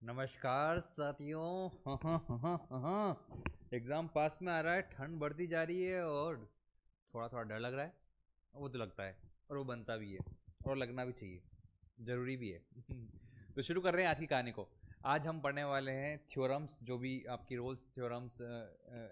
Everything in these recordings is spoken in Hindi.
नमस्कार साथियों। एग्जाम पास में आ रहा है, ठंड बढ़ती जा रही है और थोड़ा थोड़ा डर लग रहा है। वो तो लगता है और वो बनता भी है और लगना भी चाहिए, ज़रूरी भी है। तो शुरू कर रहे हैं आज की कहानी को। आज हम पढ़ने वाले हैं थ्योरम्स, जो भी आपकी रोल्स थ्योरम्स,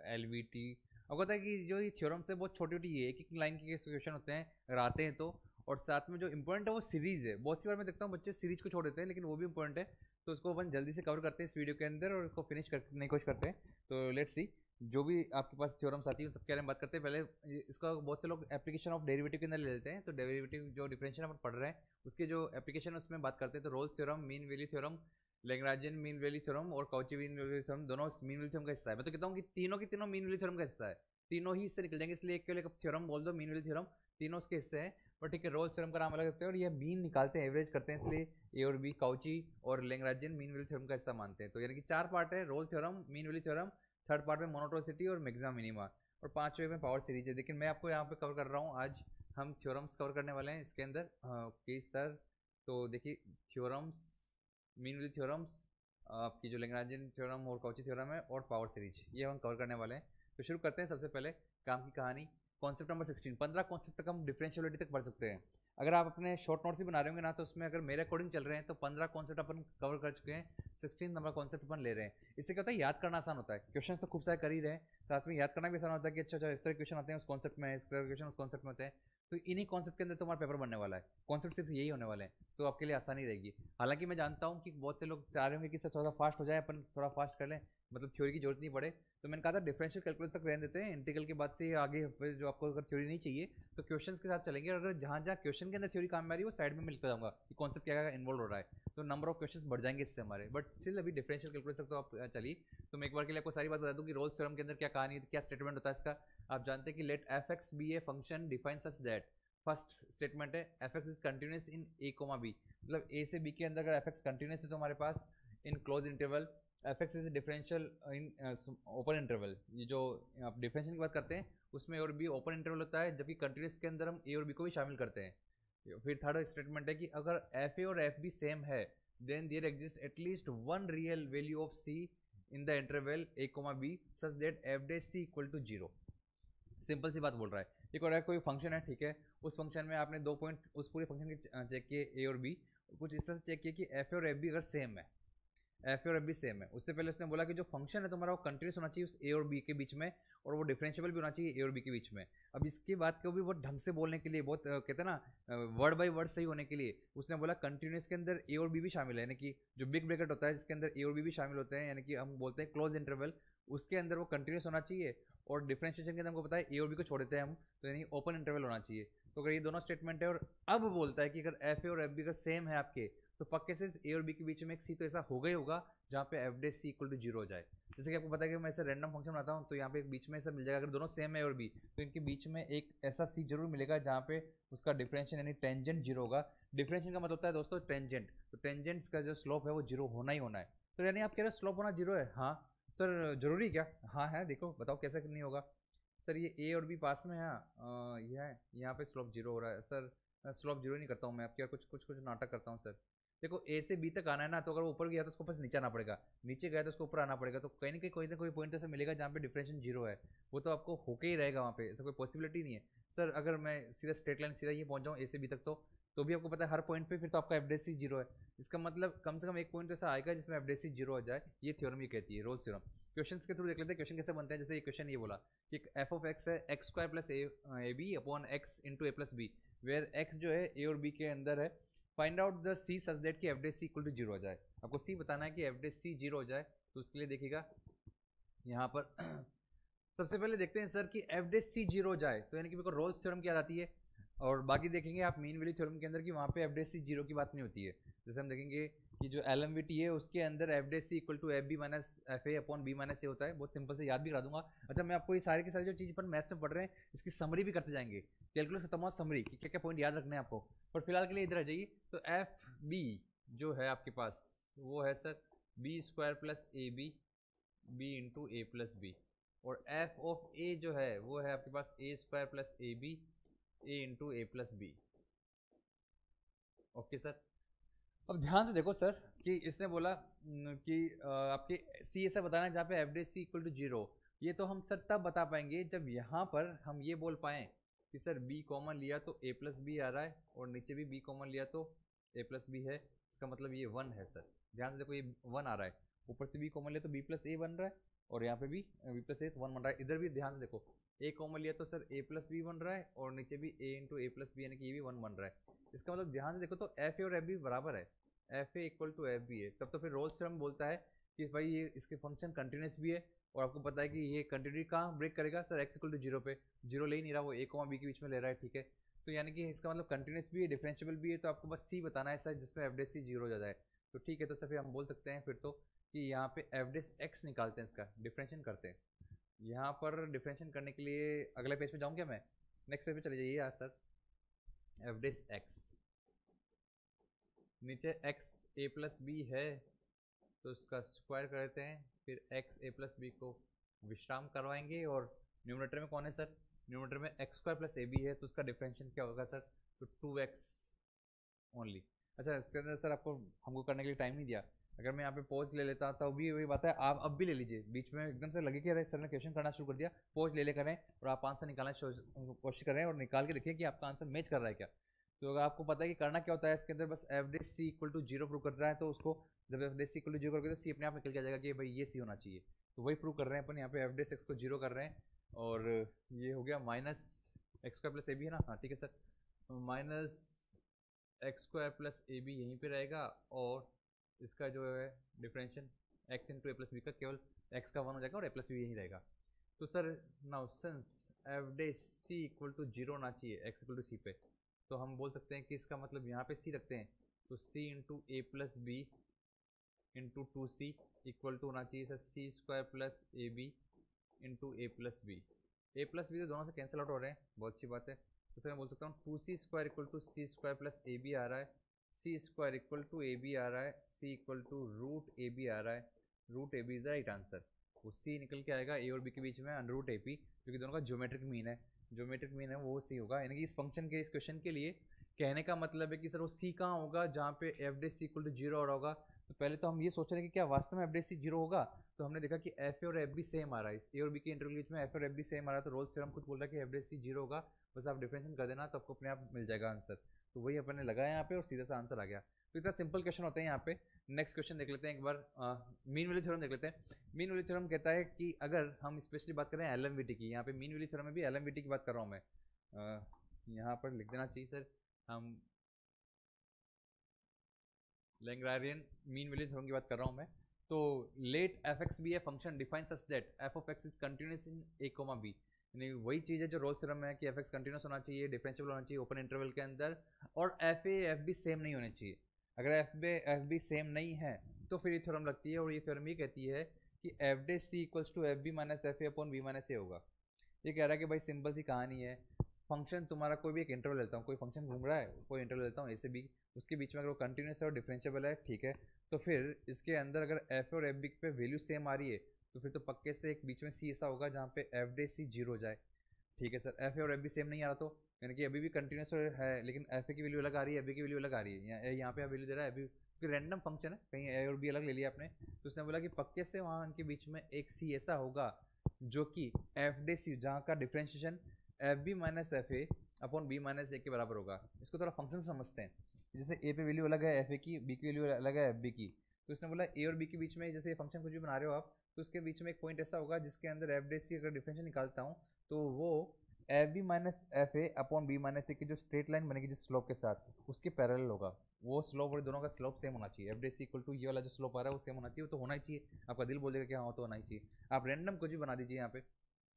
एलवीटी। आपको पता है कि जो ये थ्योरम्स है बहुत छोटी छोटी है, एक एक लाइन के क्वेश्चन होते हैं अगर आते हैं तो। और साथ में जो इंपॉर्टेंट है वो सीरीज़ है। बहुत सी बार मैं देखता हूँ बच्चे सीरीज को छोड़ देते हैं, लेकिन वो भी इंपॉर्टेंट है। तो उसको अपन जल्दी से कवर करते हैं इस वीडियो के अंदर और उसको फिनिश करने की कोशिश करते हैं। तो लेट्स सी, जो भी आपके पास थ्योरम्स आती है सबके बारे में बात करते हैं। पहले इसका बहुत से लोग एप्लीकेशन ऑफ डेरिवेटिव के अंदर ले लेते हैं, तो डेरिवेटिव जो डिफरेंशियल अपन पढ़ रहे हैं उसके जो एप्लीकेशन है उसमें बात करते हैं। तो Rolle's theorem, mean value theorem, Lagrangian mean value theorem और काउची मीन वैल्यू थ्योरम दोनों मीन वैल्यू थ्योरम का हिस्सा है। मैं तो कहता हूँ कि तीनों की तीनों मीन वैल्यू थ्योरम का हिस्सा है। तीनों ही इससे निकल जाएंगे, इसलिए एक केवल थ्योरम बोल दो, मीन वैल्यू थ्योरम तीनों उसके हिस्से हैं। पर ठीक है, रोल्स थ्योरम का नाम अलग रखते हैं और ये मीन निकालते हैं, एवरेज करते हैं, इसलिए ए और बी काउची और लैग्रांजियन मीन वैल्यू थ्योरम का हिस्सा मानते हैं। तो यानी कि चार पार्ट है, Rolle theorem, mean value theorem, third part में मोनोटोनिसिटी और मैक्सिमा मिनिमा, और पांचवें में पावर सीरीज है। लेकिन मैं आपको यहाँ पे कवर कर रहा हूँ आज। हम थ्योरम्स कवर करने वाले हैं इसके अंदर। ओके सर, तो देखिए थ्योरम्स, मीन वैल्यू थ्योरम्स, आपकी जो लैग्रांजियन थ्योरम और काउची थ्योरम है और पावर सीरीज, ये हम कवर करने वाले हैं। तो शुरू करते हैं। सबसे पहले काम की कहानी, कॉन्सेप्ट नंबर 16। 15 कॉन्सेप्ट तक हम डिफरेंशियलिटी तक पढ़ सकते हैं। अगर आप अपने शॉर्ट नोट्स ही बना रहे होंगे ना, तो उसमें अगर मेरे अकॉर्डिंग चल रहे हैं तो 15 कॉन्सेप्ट अपन कवर कर चुके हैं, 16 नंबर कॉन्सेप्ट अपन ले रहे हैं। इससे क्या होता है, याद करना आसान होता है। क्वेश्चन तो खूब सारे कर ही रहे हैं, साथ में याद करना भी आसान होता है कि अच्छा अच्छा इस तरह क्वेश्चन आते हैं उस कॉन्सेप्ट में, इस तरह क्वेश्चन उस कॉन्सेप्ट में होते हैं। तो इन्हीं कॉन्सेप्ट के अंदर तुम्हारा पेपर बनने वाला है, कॉन्सेप्ट सिर्फ यही होने वाले हैं, तो आपके लिए आसानी रहेगी। हालांकि मैं जानता हूँ कि बहुत से लोग चाह रहे होंगे कि सर थोड़ा सा फास्ट हो जाए, अपन थोड़ा फास्ट कर लें, मतलब थ्योरी की जरूरत नहीं पड़े। तो मैंने कहा था डिफरेंशियल कैलकुलस तक रहने देते हैं, इंटीग्रल के बाद से आगे जो आपको अगर थ्योरी नहीं चाहिए तो क्वेश्चंस के साथ चलेंगे। और अगर जहाँ जहाँ क्वेश्चन के अंदर थ्योरी काम में आ रही है वो साइड में मिलता जाऊंगा कि कॉन्सेप्ट क्या क्या इन्वॉल्व हो रहा है, तो नंबर ऑफ क्वेश्चंस बढ़ जाएंगे इससे हमारे। बट स्टिल अभी डिफरेंशियल कैलकुलस तक तो आप चलिए। तो मैं एक बार के लिए आपको सारी बात बता दूं कि रोल्स थ्योरम के अंदर क्या कहानी, क्या स्टेटमेंट होता है इसका। आप जानते हैं कि let f x be a function define such that, first statement है f x is continuous in a comma b, मतलब ए से बी के अंदर अगर एफ एक्स कंटिन्यूस है तो हमारे पास in close interval f x is differential in open interval. ये जो आप डिफरेंशियल की बात करते हैं उसमें ए और बी ओपन इंटरवल होता है, जबकि कंटिन्यूस के अंदर हम ए और बी को भी शामिल करते हैं। फिर थर्ड स्टेटमेंट है कि अगर एफ ए और एफ बी सेम है then there exist at least one real value of c in the interval a comma b such that f dash c equal to zero. Simple सी बात बोल रहा है। एक और कोई फंक्शन है, ठीक है, उस फंक्शन में आपने दो पॉइंट उस पूरे फंक्शन के चेक किए ए और बी, कुछ इस तरह से चेक किए कि एफ और एफ बी अगर सेम है, एफ और एफ बी सेम है। उससे पहले उसने बोला कि जो फंक्शन है तुम्हारा वो कंटिन्यूस होना चाहिए उस ए और बी के बीच में, और वो डिफरेंशियबल भी होना चाहिए ए और बी के बीच में। अब इसकी बात को भी बहुत ढंग से बोलने के लिए, बहुत कहते हैं ना वर्ड बाय वर्ड सही होने के लिए, उसने बोला कंटिन्यूस के अंदर ए और बी भी शामिल है, यानी कि जो बिग ब्रैकेट होता है जिसके अंदर ए और बी भी शामिल होते हैं, यानी कि हम बोलते हैं क्लोज इंटरवल, उसके अंदर वो कंटिन्यूस होना चाहिए। और डिफरेंशिएशन के अंदर हमको पता है ए और बी को छोड़ देते हैं हम, तो यानी ओपन इंटरवल होना चाहिए। तो अगर ये दोनों स्टेटमेंट है और अब बोलता है कि अगर एफ ए और एफ बी अगर सेम है आपके, तो पक्के से ए और बी के बीच में एक सी तो ऐसा होगा ही होगा जहाँ पे f dash c equal to zero हो जाए। जैसे कि आपको पता है कि मैं ऐसे रैंडम फंक्शन बनाता हूँ, तो यहाँ पे एक बीच में ऐसा मिल जाएगा, अगर दोनों सेम है और बी तो इनके बीच में एक ऐसा सी जरूर मिलेगा जहाँ पे उसका डिफरेंशियल यानी टेंजेंट जीरो होगा। डिफरेंशियल का मतलब होता है दोस्तों टेंजेंट, तो टेंजेंट का जो स्लोप है वो जीरो होना ही होना है। तो यानी आप कह रहे हो स्लोप होना जीरो है, हाँ सर जरूरी क्या, हाँ है, देखो बताओ कैसे नहीं होगा। सर ये ए और बी पास में है, ये है, यहाँ पे स्लोप जीरो हो रहा है सर। स्लोप जीरो नहीं करता हूँ मैं, आपके कुछ कुछ कुछ नाटक करता हूँ सर। देखो ए से बी तक आना है ना, तो अगर वो ऊपर गया तो उसको पास नीचे आना पड़ेगा, नीचे गया तो उसको ऊपर आना पड़ेगा, तो कहीं ना कोई पॉइंट ऐसा मिलेगा जहाँ पे डिफरेंशियल जीरो है, वो तो आपको होके ही रहेगा वहाँ पे, ऐसा कोई पॉसिबिलिटी नहीं है। सर अगर मैं सीधा स्ट्रेट लाइन सीधा ये पहुंच जाऊँ ए से बी तक, तो भी आपको पता है हर पॉइंट पे फिर तो आपका एफडेसी जीरो है। इसका मतलब कम से कम एक पॉइंट ऐसा आएगा जिसमें एफडेसी जीरो हो जाए, ये थ्योरम ही कहती है, रोल्स थ्योरम। क्वेश्चन के थ्रू देख लेते हैं क्वेश्चन कैसे बनते हैं। जैसे ये क्वेश्चन ये बोला कि एफ ऑफ एक्स है x square plus a b upon x into a plus b, where x जो है ए और बी के अंदर है, find out the c such that कि f dash c equal to zero हो जाए। आपको सी बताना है कि एफ डे सी जीरो हो जाए, तो उसके लिए देखिएगा यहाँ पर सबसे पहले देखते हैं सर कि एफ डे सी जीरो हो जाए, तो यानी कि मेरे को रोल्स थ्योरम क्या आती है। और बाकी देखेंगे आप मीन वैल्यू थ्योरम के अंदर कि वहाँ पे एफ डे सी जीरो की बात नहीं होती है। जैसे हम देखेंगे कि जो एल एम वी टी है उसके अंदर f dash c equal to f b minus f a upon b minus a होता है, बहुत सिंपल से याद भी करा दूंगा। अच्छा मैं आपको ये सारी की सारी जो चीज़ पर मैथ्स में पढ़ रहे हैं इसकी समरी भी करते जाएंगे, कैलकुलस खत्म हुआ समरी कि क्या क्या पॉइंट याद रखने हैं आपको। पर फिलहाल के लिए इधर आ जाइए। तो एफ बी जो है आपके पास वो है sir b square plus a b, b into a plus b, और एफ ऑफ ए जो है वो है आपके पास a square plus a b, a into a plus b. Okay sir. अब ध्यान से देखो सर कि इसने बोला कि आपके सी ऐसा बताना है जहाँ पे f dash c equal to zero. ये तो हम सर तब बता पाएंगे जब यहाँ पर हम ये बोल पाएँ कि सर बी कॉमन लिया तो ए प्लस बी आ रहा है, और नीचे भी बी कॉमन लिया तो ए प्लस बी है। इसका मतलब ये वन है सर। ध्यान से देखो ये वन आ रहा है, ऊपर से बी कॉमन लिया तो बी प्लस ए बन रहा है, और यहाँ पे भी बी प्लस ए तो वन बन रहा है। इधर भी ध्यान से देखो ए कॉमन लिया तो सर ए प्लस बी बन रहा है, और नीचे भी ए इंटू ए प्लस बी यानी कि ये भी वन बन रहा है। इसका मतलब ध्यान से देखो तो एफ ए और एफ बी बराबर है, f a equal to f b है। तब तो फिर रोल्स थ्योरम बोलता है कि भाई ये इसके फंक्शन कंटिन्यूस भी है, और आपको पता है कि ये कंटिन्यूटी कहाँ ब्रेक करेगा sir, x equal to zero पे। जीरो ले ही नहीं रहा, वो ए कॉमा बी के बीच में ले रहा है, ठीक है। तो यानी कि इसका मतलब कंटिन्यूस भी है, डिफरेंशिएबल भी है, तो आपको बस सी बताना है सर जिसमें एफ डेस सी जीरो हो जाता है। तो ठीक है, तो सर फिर हम बोल सकते हैं फिर तो कि यहाँ पे एफ डेस एक्स निकालते हैं, इसका डिफरेंशिएशन करते हैं। यहाँ पर डिफरेंशिएशन करने के लिए अगले पेज पे जाऊँ क्या मैं? नेक्स्ट पेज पे चले जाइए यार सर। एफ डेस एक्स, नीचे एक्स ए प्लस बी है तो उसका स्क्वायर कर देते हैं, फिर एक्स ए प्लस बी को विश्राम करवाएंगे, और न्यूमरेटर में कौन है सर? न्यूमरेटर में x square plus a b है, तो उसका डिफरेंशिएशन क्या होगा सर? तो टू एक्स ओनली। अच्छा, इसके अंदर सर आपको हमको करने के लिए टाइम नहीं दिया। अगर मैं यहाँ पे पॉज ले लेता तो भी वही बात है, आप अब भी ले लीजिए। बीच में एकदम से लगे कि अरे सर ने क्वेश्चन करना शुरू कर दिया, पॉज ले करें और आप आंसर निकालना कोशिश करें, और निकाल के देखिए कि आपका आंसर मैच कर रहा है क्या। तो अगर आपको पता है कि करना क्या होता है इसके अंदर, बस average c equal to zero prove कर रहा है, तो उसको जब average c equal to zero करोगे तो सी अपने आप निकल के आ जाएगा कि भाई ये सी होना चाहिए। तो वही प्रूव कर रहे हैं अपन यहाँ पे, एवरेज एक्स को जीरो कर रहे हैं, और ये हो गया minus x square plus a b है ना, हाँ ठीक है sir. Minus x square plus a b यहीं पे रहेगा, और इसका जो है differential x into a plus b का केवल एक्स का वन हो जाएगा, और ए प्लस बी यहीं रहेगा। तो sir now since f dash c equal to zero होना चाहिए एक्स इक्वल टू सी पे, तो हम बोल सकते हैं कि इसका मतलब यहाँ पे सी रखते हैं, तो c into a plus b into two c equal to होना चाहिए sir c square plus a b into a plus b. A plus b तो दोनों से कैंसिल आउट हो रहे हैं, बहुत अच्छी बात है। तो सर मैं बोल सकता हूँ two c square equal to c square plus a b आ रहा है, c square equal to a b आ रहा है, c equal to root a b आ रहा है, root a b is the right answer. वो सी निकल के आएगा ए और बी के बीच में अंडर रूट ए पी, क्योंकि दोनों का ज्योमेट्रिक मीन है, ज्योमेट्रिक मीन है वो सी होगा। यानी कि इस फंक्शन के इस क्वेश्चन के लिए कहने का मतलब है कि सर वो सी कहाँ होगा जहाँ पे f dash c equal to zero और होगा। तो पहले तो हम ये सोच रहे हैं कि क्या वास्तव में एफ डे सी जीरो होगा, तो हमने देखा कि एफ ए और एफ बी सेम आ रहा है, इस ए और बी के इंटरवल के बीच में एफ और एफ बी सेम आ रहा है, तो रोल्स थ्योरम खुद बोल रहा है कि एफ डे सी जीरो होगा, बस आप डिफरेंशिएशन कर देना तो आपको अपने आप मिल जाएगा आंसर। तो वही अपन ने लगाया यहाँ पे और सीधा सा आंसर आ गया। तो इतना सिंपल क्वेश्चन होते हैं यहाँ पे। नेक्स्ट क्वेश्चन देख लेते हैं एक बार, मीन वैल्यू थ्योरम देख लेते हैं। मीन वैल्यू थ्योरम कहता है कि अगर हम स्पेशली बात करें एलएमवीटी की, यहाँ पे मीन वैल्यू थ्योरम में भी एलएमवीटी की बात कर रहा हूँ मैं, यहाँ पर लिख देना चाहिए सर, हम लैग्रांजियन मीन वैल्यू थ्योरम की बात कर रहा हूँ मैं। तो let f x be a function define such that f of x is continuous in a comma b, यानी वही चीज़ है जो रोल्स थ्योरम है कि एफ एक्स कंटिन्यूस होना चाहिए, डिफरेंशिएबल होना चाहिए ओपन इंटरवल के अंदर, और f A F b same नहीं होने चाहिए। अगर एफ बी सेम नहीं है तो फिर ये थ्योरम लगती है, और ये थ्योरम ये कहती है कि f dash c equals to f b minus f a upon b minus a होगा। ये कह रहा है कि भाई सिंपल सी कहानी है, फंक्शन तुम्हारा कोई भी एक इंटरवल लेता हूँ, कोई फंक्शन घूम रहा है, कोई इंटरवल लेता हूँ ए से बी, उसके बीच में अगर वो कंटिन्यूस है और डिफरेंशिएबल है, ठीक है, तो फिर इसके अंदर अगर एफ और एफ बी पे वैल्यू सेम आ रही है तो फिर तो पक्के से एक बीच में सी ऐसा होगा जहाँ पे एफ डे सी जीरो हो जाए, ठीक है सर। एफ ए और एफ बी सेम नहीं आ रहा तो यानी कि अभी भी कंटिन्यूस है, लेकिन एफ ए की वैल्यू अलग आ रही है, एफ बी की वैल्यू अलग आ रही है, यहाँ पे वैल्यू दे रहा है अभी, क्योंकि रैंडम फंक्शन है, कहीं ए और बी अलग ले लिया आपने, तो उसने बोला कि पक्के से वहाँ उनके बीच में एक सी ऐसा होगा जो कि एफ डे सी जहाँ का differentiation f b minus f a upon b minus a के बराबर होगा। इसको थोड़ा फंक्शन समझते हैं, जैसे ए पे वैल्यू अलग है एफ ए की, बी की वैल्यू अलग है एफ बी की, तो इसने बोला ए और बी के बीच में जैसे ये फंक्शन कुछ भी बना रहे हो आप, तो उसके बीच में एक पॉइंट ऐसा होगा जिसके अंदर एफ डे सी अगर डिफरेंशियल निकालता हूँ तो वो f b minus f a upon b minus a की जो स्ट्रेट लाइन बनेगी जिस स्लोप के साथ उसके पैरेलल होगा, वो स्लोप और दोनों का स्लोप सेम होना चाहिए। F dash c equal to ये वाला जो स्लोप आ रहा है वो सेम होना चाहिए, वो तो होना ही चाहिए, आपका दिल बोलेगा कि हाँ तो होना ही चाहिए। आप रैंडम कुछ भी बना दीजिए यहाँ पे,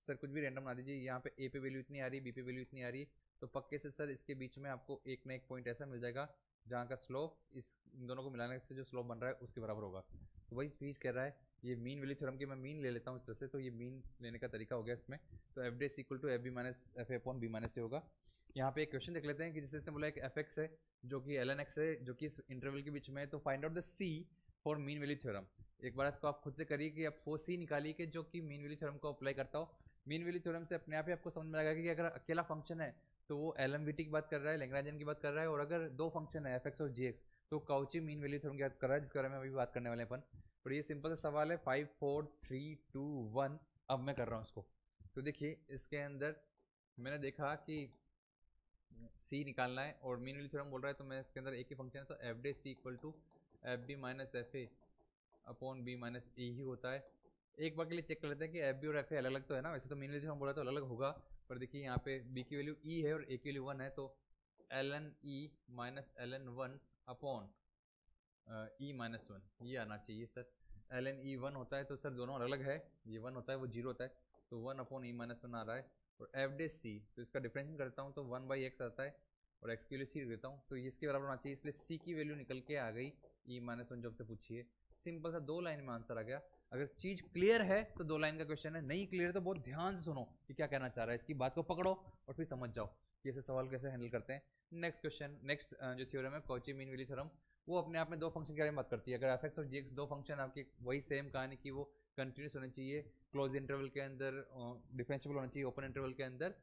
सर कुछ भी रैंडम बना दीजिए, यहाँ पे ए पे वैल्यू इतनी आ रही है, बी पे वैल्यू इतनी आ रही है, तो पक्के से सर इसके बीच में आपको एक ना एक पॉइंट ऐसा मिल जाएगा जहाँ का स्लोप इस इन दोनों को मिलाने से जो स्लोप बन रहा है उसके बराबर होगा। तो वही चीज़ कह रहा है, ये मीन वैल्यू थ्योरम की मैं मीन ले लेता हूँ इस तरह से, तो ये मीन लेने का तरीका हो गया इसमें। तो f dash equal to f b minus f a upon b minus a होगा। यहाँ पे एक क्वेश्चन देख लेते हैं कि जिससे इसने बोला कि एफ एक्स है जो कि एल एन एक्स है जो कि इस इंटरवल के बीच में है, तो find out the c for mean value theorem. एक बार इसको आप खुद से करिए कि आप वो सी निकालिए कि जो कि मीन वैल्यू थ्योरम को अप्लाई करता हो। मीन वैल्यू थ्योरम से अपने आप ही आपको समझ में आएगा कि अगर अकेला फंक्शन है तो वो एलएमवीटी की बात कर रहा है, लैग्रांजियन की बात कर रहा है, और अगर दो फंक्शन है एफ एक्स और जी एक्स तो काउची मीन वैल्यू थ्योरम याद कर रहा है, जिसके बारे में अभी बात करने वाले हैं अपन। पर ये सिंपल सा सवाल है, 5 4 3 2 1। अब मैं कर रहा हूँ इसको। तो देखिए इसके अंदर मैंने देखा कि सी निकालना है और मीन वैल्यू थ्योरम बोल रहा है, तो मैं इसके अंदर एक ही फंक्शन है, तो f dash c equal to f b minus f a upon b minus a ही होता है। एक बार के लिए चेक कर लेते हैं कि एफ बी और एफ ए अलग अलग तो है ना। वैसे तो मीन वैल्यू थ्योरम बोल रहा है तो अलग अलग होगा, पर देखिए यहाँ पे बी की वैल्यू ई है और ए की वैल्यू 1 है, तो l n e minus l n 1 upon e minus 1 ये आना चाहिए सर। एल एन ई 1 होता है तो सर दोनों अलग अलग है, ये 1 होता है वो 0 होता है, तो 1 अपॉन ई माइनस 1 आ रहा है। और एफ डे सी, तो इसका डिफरेंशिएट करता हूँ तो 1 बाई एक्स आता है और एक्स की वैल्यू सी देता हूँ, तो इसके बराबर होना चाहिए, इसलिए सी की वैल्यू निकल के आ गई ई माइनस 1 जो आपसे पूछिए। सिंपल सा 2 लाइन में आंसर आ गया। अगर चीज़ क्लियर है तो 2 लाइन का क्वेश्चन है, नहीं क्लियर है तो बहुत ध्यान से सुनो कि क्या कहना चाह रहा है, इसकी बात को पकड़ो और फिर समझ जाओ कि ऐसे सवाल कैसे हैंडल करते हैं। नेक्स्ट क्वेश्चन, नेक्स्ट जो थ्योरम है कॉची मीन वैल्यू थ्योरम, वो अपने आप में दो फंक्शन के बारे में बात करती है। अगर एफ एक्स और जी एक्स दो फंक्शन आपके वही सेम कहानी कि वो कंटिन्यूस होने चाहिए, क्लोज इंटरवल के अंदर डिफरेंशिएबल होना चाहिए ओपन इंटरवल के अंदर,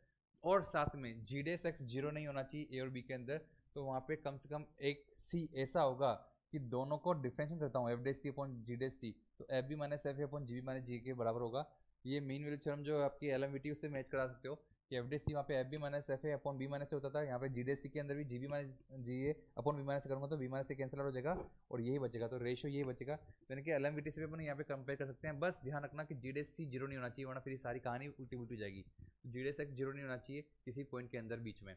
और साथ में जी डेस एक्स जीरो नहीं होना चाहिए ए और बी के अंदर, तो वहाँ पे कम से कम एक सी ऐसा होगा कि दोनों को डिफरेंशिएट करता हूँ f dash c upon g dash c, तो f b minus f upon g b minus g के बराबर होगा। ये मीन वैल्यू थ्योरम जो आपकी एल एम वी टी उससे मैच करा सकते हो कि एफ डे सी वहाँ पे f b minus f a upon b minus से होता था, यहाँ पे जी डे सी के अंदर भी जी बी माइनस जी ए अपॉन बी माइनस से करूँगा तो बी माइनस से कैंसिल आउट हो जाएगा और यही बचेगा, तो रेशियो यही बचेगा। यानी कि एल एम वी टी से भी अपन यहाँ पे कंपेयर कर सकते हैं। बस ध्यान रखना कि जी डे सी जीरो नहीं होना चाहिए, वरना फिर सारी कहानी उल्टी उल्टी हो जाएगी। जी डे एक्स जीरो नहीं होना चाहिए किसी पॉइंट के अंदर बीच में।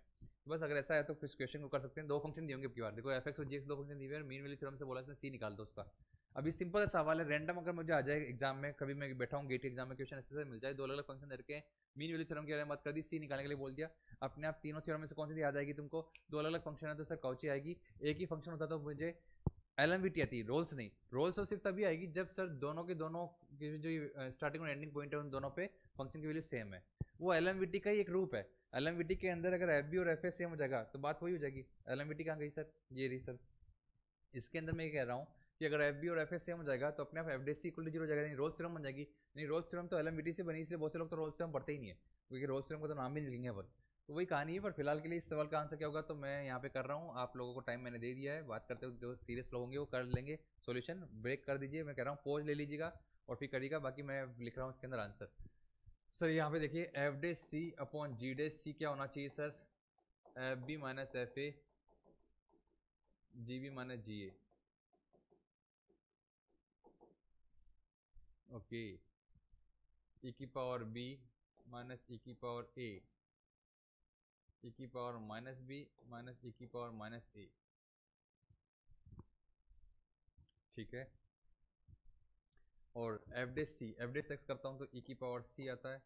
बस अगर ऐसा है तो फिर क्वेश्चन को कर सकते हैं। दो फंक्शन दिए होंगे आपकी बार, देखो एफ एक्स और जी एक्स दो फंक्शन दिए हुए, मीन वैल्यू थ्योरम से बोला इसने सी निकाल दो उसका। अभी सिंपल सवाल है, रैंडम अगर मुझे आ जाए एग्जाम में, कभी मैं बैठा हूँ गेट एग्जाम में क्वेश्चन ऐसे मिल जाए, दो अलग अलग फंक्शन करके मीन वैल्यू थ्योरम के बारे में बात कर दी, सी निकालने के लिए बोल दिया, अपने आप तीनों थ्योरम में से कौन सी याद आएगी तुमको? दो अलग अलग फंक्शन है तो सर कौची आएगी? एक ही फंक्शन होता तो मुझे एल एम वी टी आती है, रोल्स नहीं। रोल्स तो सिर्फ तभी आएगी जब सर दोनों के जो स्टार्टिंग और एंडिंग पॉइंट है उन दोनों पे फंक्शन की वैल्यू सेम है। वो एल एम वी टी का ही एक रूप है। एल एम वी टी के अंदर अगर एफ बी और एफ ए सेम हो जाएगा तो बात वही हो जाएगी। एल एम वी टी कहाँ गई सर? ये रही सर। इसके अंदर मैं ये कह रहा हूँ कि अगर एफ बी और एफ ए सेम हो जाएगा तो अपने आप f d c equal to zero हो जाएगा, रोल्स थ्योरम बन जाएगी। नहीं, रोल्स थ्योरम तो एल एम वी टी से बनी, इसलिए बहुत से लोग तो रोल्स थ्योरम पढ़ते ही नहीं है, क्योंकि रोल्स थ्योरम का तो नाम भी नहीं लेंगे अपन। तो वही कहानी है, पर फिलहाल के लिए इस सवाल का आंसर क्या होगा तो मैं यहाँ पे कर रहा हूँ। आप लोगों को टाइम मैंने दे दिया है, बात करते हुए जो सीरियस लोग होंगे वो कर लेंगे सोल्यूशन, ब्रेक कर दीजिए, मैं कह रहा हूँ पॉज ले लीजिएगा और फिर करिएगा, बाकी मैं लिख रहा हूँ इसके अंदर आंसर। सर यहाँ पे देखिए f dash c upon g dash c क्या होना चाहिए sir? F b minus f a g b minus g a. Okay, e की पावर बी माइनस ई की पावर ए, ई की पावर माइनस बी माइनस ई की पावर माइनस ए, ठीक है। और एफ डे सी, एफ डे एक्स करता हूँ तो ई की पावर सी आता है,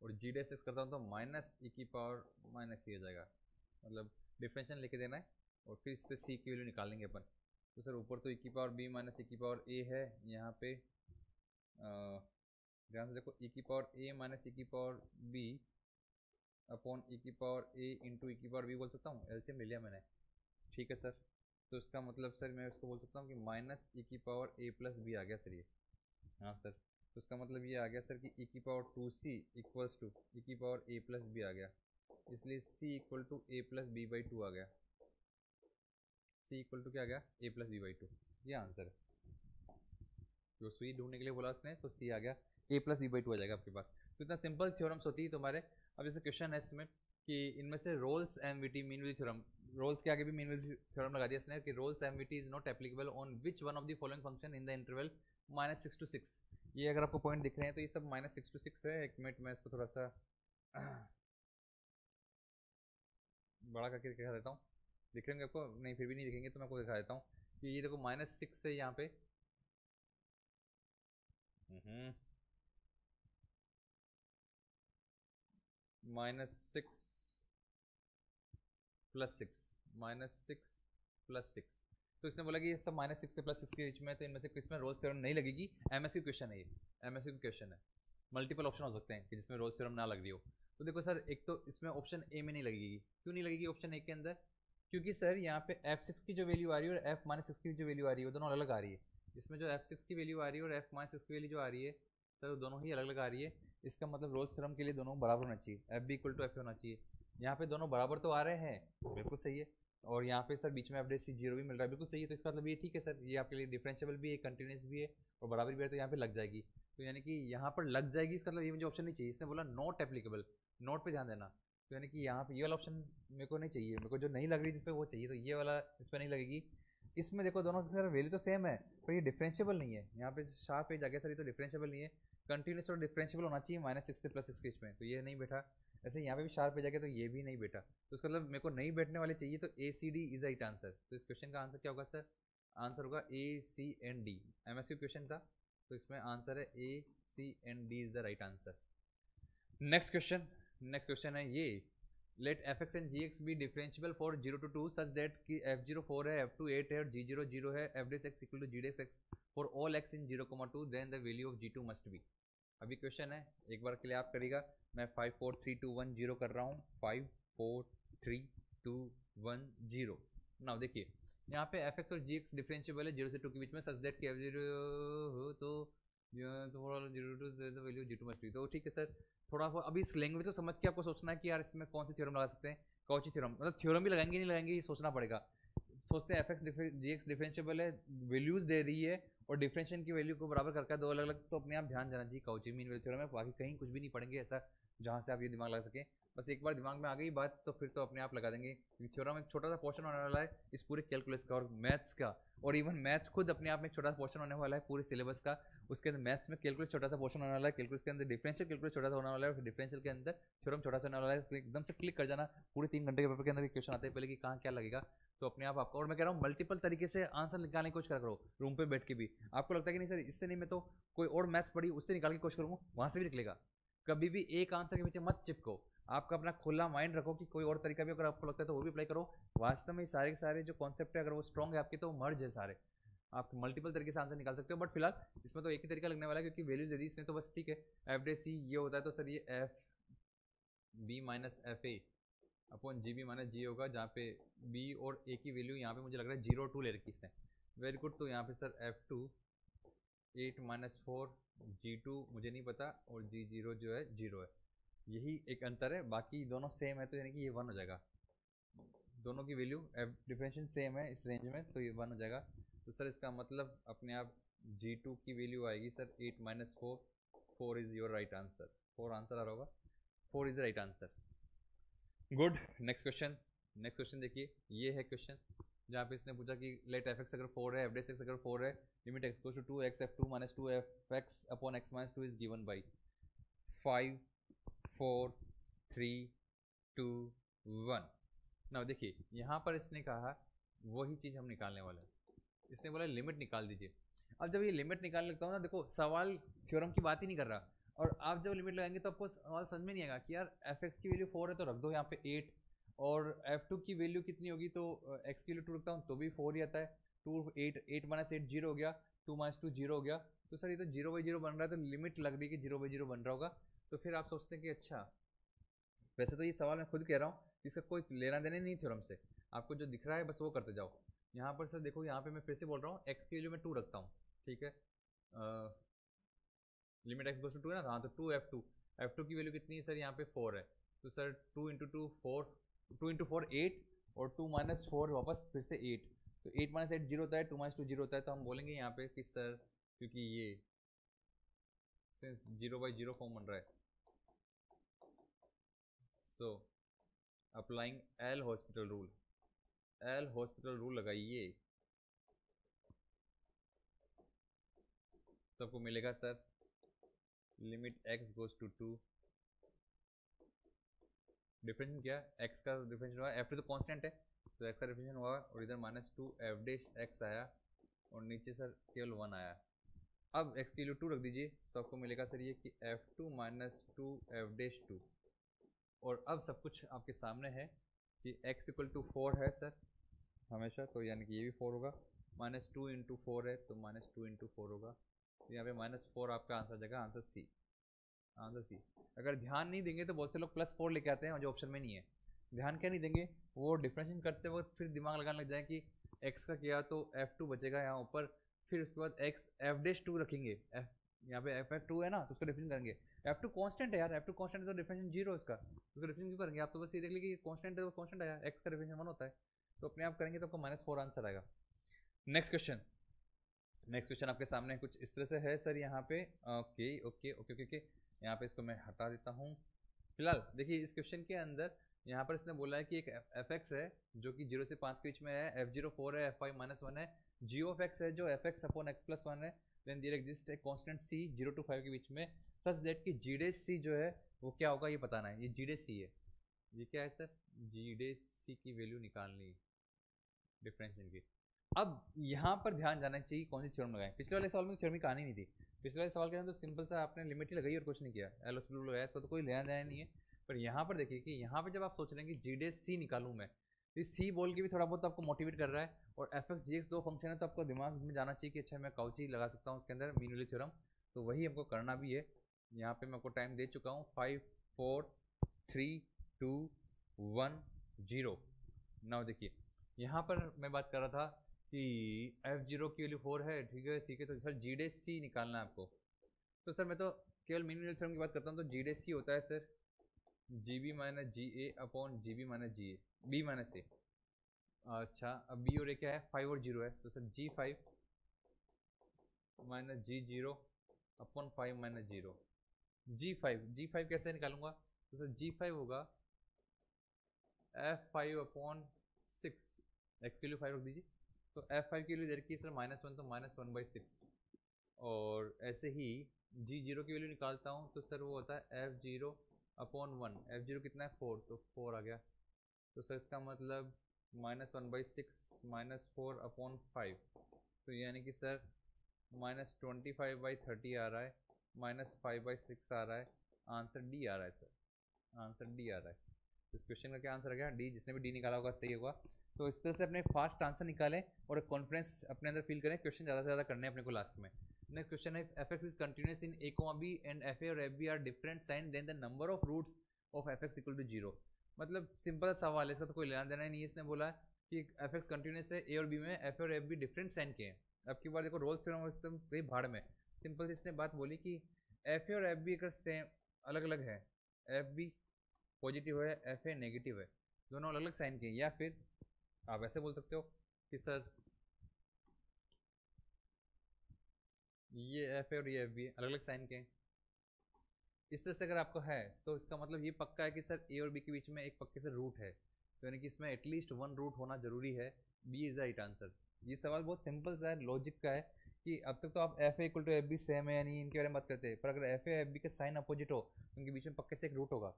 और जी डे एक्स करता हूँ तो माइनस ई की पावर माइनस सी आ जाएगा, मतलब डिफरेंशियल लेके देना है और फिर इससे सी की वैल्यू निकालेंगे अपन। तो सर ऊपर तो ई की पावर बी माइनस ई की पावर ए है, यहाँ पे ध्यान से देखो, ई की पावर ए माइनस ई की पावर बी अपॉन ई की पावर ए इंटू ई की पावर बी बोल सकता हूँ, एलसीएम ले लिया मैंने, ठीक है सर। तो इसका मतलब सर मैं इसको बोल सकता हूँ कि माइनस ई की पावर ए प्लस बी आ गया सर ये। हाँ सर, तो इसका मतलब ये आ गया सर कि ई की power two c equals to e की पावर ए प्लस बी आ गया, इसलिए c equal to a plus b by two आ गया। सी इक्वल टू क्या आ गया? A plus b by two, ये आंसर है। जो सी ढूंढने के लिए बोला उसने तो सी आ गया, a plus b by two आ जाएगा आपके पास। तो इतना सिंपल थ्योरम्स होती है तुम्हारे। अब जैसे क्वेश्चन है इसमें कि इनमें से Rolle's M V T mean value theorem, Rolle's के आगे भी मीन वैल्यू थ्योरम लगा दिया इसने कि Rolle's M V T is not applicable on which one of the following function in the interval minus 6 to 6। ये अगर आपको पॉइंट दिख रहे हैं तो ये सब माइनस 6 to 6 है। एक मिनट मैं इसको थोड़ा सा बड़ा करके दिखा देता हूँ, दिख रहे आपको? नहीं, फिर भी नहीं दिखेंगे तो मैं आपको दिखा देता हूँ कि ये देखो माइनस 6 है यहाँ पे, माइनस 6 प्लस 6, माइनस 6 प्लस 6। तो इसने बोला कि ये सब माइनस 6 से प्लस 6 के बीच में, तो इनमें से किस में रोल्स थ्योरम नहीं लगेगी। एमएसक्यू क्वेश्चन है ये, एमएसक्यू क्वेश्चन है, मल्टीपल ऑप्शन हो सकते हैं कि जिसमें रोल्स थ्योरम ना लग रही हो। तो देखो सर, एक तो इसमें ऑप्शन ए में नहीं लगेगी। क्यों नहीं लगेगी ऑप्शन ए के अंदर? क्योंकि सर यहाँ पे f6 की जो वैल्यू आ रही है और f माइनस 6 की जो वैल्यू आ रही है वो दोनों अलग आ रही है। इसमें जो f6 की वैल्यू आ रही है और f माइनस 6 की वैल्यू जो आ रही है सर वो दोनों ही अलग अलग आ रही है। इसका मतलब रोल्स थ्योरम के लिए दोनों बराबर होना चाहिए, f b equal to f होना चाहिए। यहाँ पे दोनों बराबर तो आ रहे हैं, बिल्कुल सही है, और यहाँ पे सर बीच में एवरेज सी जीरो भी मिल रहा है, बिल्कुल सही है। तो इसका मतलब ये ठीक है सर, ये आपके लिए डिफरेंशिएबल भी है, कंटिन्यूस भी है और बराबर भी है, तो यहाँ पे लग जाएगी। तो यानी कि यहाँ पर लग जाएगी, इसका मतलब ये मुझे ऑप्शन नहीं चाहिए। इसने बोला नॉट एप्लीकेबल, नोट पे ध्यान देना। तो यानी कि यहाँ पे ये वाला ऑप्शन मेरे को नहीं चाहिए, मेरे को जो नहीं लग रही जिस पे वो चाहिए, तो ये वाला इस पर नहीं लगेगी। इसमें देखो दोनों सर वैल्यू तो सेम है, पर ये डिफरेंशिएबल नहीं है। यहाँ पे शार्प एज आ गया सर, ये तो डिफरेंशिएबल नहीं है। कंटिन्यूस और डिफरेंशिएबल होना चाहिए -6 से +6 के बीच में, तो ये नहीं बैठा। ऐसे यहाँ पे भी शार्प एज आ गया, तो ये भी नहीं बैठा। तो इसका मतलब मेरे को नहीं बैठने वाले चाहिए, तो ACD इज राइट आंसर। तो इस क्वेश्चन का आंसर क्या होगा सर? आंसर होगा ACND। MSQ क्वेश्चन था, तो इसमें आंसर है ACND is the right answer. Next question है ये, let fx and gx be differentiable for 0 to 2 such that कि f0 4 है, f2 8 है और g0 0 है, average x equal to gdx x for all x in 0,2 then the value of g2 must be. अभी क्वेश्चन है, एक बार के लिए आप करिएगा। मैं 5 4 3 2 1 0 कर रहा हूँ। 5 4 3 2 1 0। नाउ देखिए यहाँ पे fx और gx डिफरेंशिएबल है 0 से 2 के बीच में, सच दैट कि f0 हो तो zero to the value g two must be. तो ठीक है सर, थोड़ा अभी इस लैंग्वेज को समझ के आपको सोचना है कि यार इसमें कौन सी थ्योरम लगा सकते हैं, कौची थ्योरम, मतलब थ्योरम भी लगाएंगे नहीं लगाएंगे ये सोचना पड़ेगा। सोचते हैं fx gx डिफरेंशिएबल है, वैल्यूज दे रही है और डिफरेंशियल की वैल्यू को बराबर करके दो अलग अलग, तो अपने आप ध्यान देना चाहिए काउची मीन वैल्यू थ्योरम है। बाकी कहीं कुछ भी नहीं पढ़ेंगे ऐसा जहाँ से आप ये दिमाग लगा सकें। बस एक बार दिमाग में आ गई बात तो फिर तो अपने आप लगा देंगे। थ्योरम एक छोटा सा पोर्शन होने वाला है इस पूरे कैलकुलस का और मैथ्स का, और इवन मैथ्स खुद अपने आप में एक छोटा सा पोर्शन होने वाला है पूरे सिलेबस का। उसके अंदर मैथ्स में कैलकुलस छोटा सा पोर्शन होने वाला है, कैलकुलस के अंदर डिफरेंशियल कैलकुलस छोटा सा होने वाला है, और डिफरेंशियल के अंदर थ्योरम छोटा सा होने वाला है। तो एकदम से क्लिक कर जाना, पूरे 3 घंटे के पेपर के अंदर क्वेश्चन आते हैं पहले कि कहाँ क्या लगेगा, तो अपने आप आपको। और मैं कह रहा हूँ मल्टीपल तरीके से आंसर निकालने की कोशिश करो रूम पे बैठ के भी। आपको लगता है कि नहीं सर इससे नहीं, मैं तो कोई और मैथ्स पढ़ी उससे निकाल की कोशिश करूँगा, वहाँ से भी निकलेगा। कभी भी एक आंसर के पीछे मत चिपको, आपका अपना खुला माइंड रखो कि कोई और तरीका भी अगर आपको लगता है तो वो भी अप्लाई करो। वास्तव में सारे के सारे जो कॉन्सेप्ट है अगर वो स्ट्रॉन्ग है आपके, तो मर्ज है सारे, आप मल्टीपल तरीके से आंसर निकाल सकते हो। बट फिलहाल इसमें तो एक ही तरीका लगने वाला है क्योंकि वैल्यूज दे दी इसने, तो बस ठीक है। एवरेज सी ये होता है, तो सर ये f b minus f a upon g b minus g होगा, जहाँ पे बी और ए की वैल्यू यहाँ पे मुझे लग रहा है 0 2 ले रखी इसने। Very good. तो यहाँ पे सर F2 8 - 4 G2 मुझे नहीं पता और G0 जो है 0 है, यही एक अंतर है, बाकी दोनों सेम है, तो यानी कि ये 1 हो जाएगा। दोनों की वैल्यू डिफरेंशियल सेम है इस रेंज में, तो ये 1 हो जाएगा। तो सर इसका मतलब अपने आप G2 की वैल्यू आएगी sir 8 - 4, 4 is your right answer. 4 answer आ रहा होगा, 4 is right answer. Good. Next question देखिए, ये है क्वेश्चन जहाँ पे इसने पूछा कि लेट एफ एक्स अगर 4 है, एफ डी एक्स अगर 4 है, limit x goes to 2x f2 - 2f(x) upon x - 2 is given by 5 4 3 2 1। Now देखिए यहाँ पर इसने कहा वही चीज़ हम निकालने वाले हैं। इसने बोला लिमिट निकाल दीजिए। अब जब ये लिमिट निकालने लगता हूँ ना, देखो सवाल थ्योरम की बात ही नहीं कर रहा, और आप जब लिमिट लगाएंगे तो आपको सवाल समझ में नहीं आएगा कि यार एफ एक्स की वैल्यू 4 है तो रख दो यहाँ पे 8, और f2 की वैल्यू कितनी होगी, तो x की वैल्यू 2 रखता हूँ तो भी 4 ही आता है। 2 8 8 - 8 0 हो गया, 2 - 2 0 हो गया। तो सर ये तो 0/0 बन रहा है, तो लिमिट लग रही है कि 0/0 बन रहा होगा। तो फिर आप सोचते हैं कि अच्छा, वैसे तो ये सवाल मैं खुद कह रहा हूँ, इसका कोई लेना देना नहीं थ्योरम से, आपको जो दिख रहा है बस वो करते जाओ। यहाँ पर सर देखो, यहाँ पे मैं फिर से बोल रहा हूँ x की वैल्यू में 2 रखता हूँ, ठीक है। लिमिट एक्स गोज टू 2 है ना, हाँ तो 2 f2 की वैल्यू कितनी है सर, यहाँ पे 4 है। तो सर 2 × 2 4, 2 × 4 8, और 2 - 4 वापस फिर से 8, तो 8 - 8 0 होता है, 2 - 2 0 होता है। तो हम बोलेंगे यहाँ पे कि सर क्योंकि ये सिंस 0/0 फॉर्म बन रहा है, so applying L'Hospital rule लगाइए, तो आपको मिलेगा sir limit x goes to 2, differential क्या है, एक्स का डिफरेंशियल हुआ, एफ तो कांस्टेंट है तो एक्स का डिफरेंशियल हुआ, और इधर -2 f' आया, और नीचे सर केवल 1 आया। अब x की वैल्यू 2 रख दीजिए, तो आपको मिलेगा सर ये कि f2 - 2 f'2, और अब सब कुछ आपके सामने है कि x = 4 है सर हमेशा, तो यानी कि ये भी 4 होगा, -2 × 4 है तो -2 × 4 होगा, तो यहाँ पे -4 आपका आंसर आ जाएगा, आंसर सी। अगर ध्यान नहीं देंगे तो बहुत से लोग +4 लेके आते हैं जो ऑप्शन में नहीं है। ध्यान क्या नहीं देंगे, वो डिफरेंशिएट करते वक्त फिर दिमाग लगाने लग जाए कि x का किया तो f2 बचेगा यहाँ ऊपर, फिर उसके बाद x f'2 रखेंगे, यहाँ पे f2 है ना तो उसका डिफरेंशिएट करेंगे। f2 कांस्टेंट है यार, f2 कांस्टेंट है तो डिफरेंशिएट 0 इसका, उसका डिफरेंशिएट क्यों करेंगे, आप तो बस ये देख लीजिए कि कांस्टेंट है तो कांस्टेंट आया, x का डिफरेंशिएट 1 होता है। तो अपने आप करेंगे तो आपका -4 आंसर आएगा। नेक्स्ट क्वेश्चन आपके सामने कुछ इस तरह से है सर यहाँ पे। Okay okay okay okay okay, यहाँ पे इसको मैं हटा देता हूँ। फिलहाल देखिए इस क्वेश्चन के अंदर यहाँ पर इसने बोला है कि एक एफ एक्स है जो कि 0 से 5 के बीच में है, F0 4 है, F5 -1 है, जी ऑफ एक्स है जो fx अपॉन x प्लस 1 है, then there exist a constant c 0 to 5 के बीच में, सच दैट कि जी डे सी जो है वो क्या होगा ये बताना है। ये जी डे सी है, ये क्या है सर, जी डे सी की वैल्यू निकालनी है डिफरेंशियल की। अब यहाँ पर ध्यान जाना चाहिए कौन सी थ्योरम लगाएं। पिछले वाले सवाल में थ्योरम की कहानी नहीं थी, पिछले वाले सवाल के अंदर तो सिंपल सा आपने लिमिट ही लगाई और कुछ नहीं किया, एल एस ब्लू लगाया, इसका तो कोई लेना देना नहीं है। पर यहाँ पर देखिए कि यहाँ पर जब आप सोच रहे हैं कि जी डे सी निकालूँ मैं, तो सी बोल के भी थोड़ा बहुत आपको मोटिवेट कर रहा है, और एफ एक्स जी एक्स दो फंक्शन है तो आपको दिमाग में जाना चाहिए कि अच्छा मैं काउची लगा सकता हूँ उसके अंदर मीन वैल्यू थ्योरम, तो वही हमको करना भी है। यहाँ पे मैं आपको टाइम दे चुका हूँ 5 4 3 2 1 0। नाउ देखिए यहाँ पर मैं बात कर रहा था कि F0 की वैल्यू 4 है, ठीक है ठीक है, तो सर जी डे सी निकालना है आपको। तो सर मैं तो केवल मीन वैल्यू थ्योरम की बात करता हूँ, तो जी डे सी होता है सर जी बी माइनस जी ए upon g b minus g ए, बी माइनस ए। अच्छा अब बी और ए क्या है, 5 और 0 है, तो sir G5 minus G0 upon 5 minus 0। G5 कैसे निकालूंगा, तो सर G5 होगा F5 अपॉन 6, एक्स की वैल्यू 5 रख दीजिए, तो F5 की वैल्यू दे रखी है सर -1, तो -1/6। और ऐसे ही G0 की वैल्यू निकालता हूँ तो सर वो होता है F0 अपॉन 1, F0 कितना है 4, तो 4 आ गया, तो सर इसका मतलब -1/6 -4 अपॉन 5, तो यानी कि सर -25/30 आ रहा है, -5/6 आ रहा है, आंसर डी आ रहा है सर, आंसर डी आ रहा है। इस क्वेश्चन का क्या आंसर आ गया, डी। जिसने भी डी निकाला होगा सही होगा। तो इस तरह से अपने फास्ट आंसर निकालें और कॉन्फिडेंस अपने अंदर फील करें, क्वेश्चन ज़्यादा से ज़्यादा करने हैं अपने को लास्ट में। नेक्स्ट क्वेश्चन है f x is continuous in a comma b and f a और f b are different sign then the number of roots of f x equal to 0। मतलब सिंपल सवाल है, इसका तो कोई लेना देना नहीं है। इसने बोला कि एफ एक्स कंटिन्यूस है ए और बी में, एफ ए और एफ बी डिफरेंट साइन के हैं। अब की बार देखो रोल्स थ्योरम एकदम कहीं भाड़ में, सिंपल से इसने बात बोली कि एफ ए और एफ बी अगर सेम अलग अलग है, एफ बी पॉजिटिव है एफ ए नेगेटिव है, दोनों अलग अलग साइन के हैं, या फिर आप ऐसे बोल सकते हो कि सर ये एफ है और ये एफ बी है, अलग अलग साइन के हैं। इस तरह से अगर आपको है तो इसका मतलब ये पक्का है कि सर ए और बी के बीच में एक पक्के से रूट है, तो यानी कि इसमें एटलीस्ट 1 रूट होना जरूरी है। B is the right answer. ये सवाल बहुत सिंपल सा है, लॉजिक का है कि अब तक तो आप f a equal to f b same है यानी इनके बारे में बात करते हैं, पर अगर एफ ए एफ बी का साइन अपोजिट हो तो उनके बीच में पक्के से एक रूट होगा।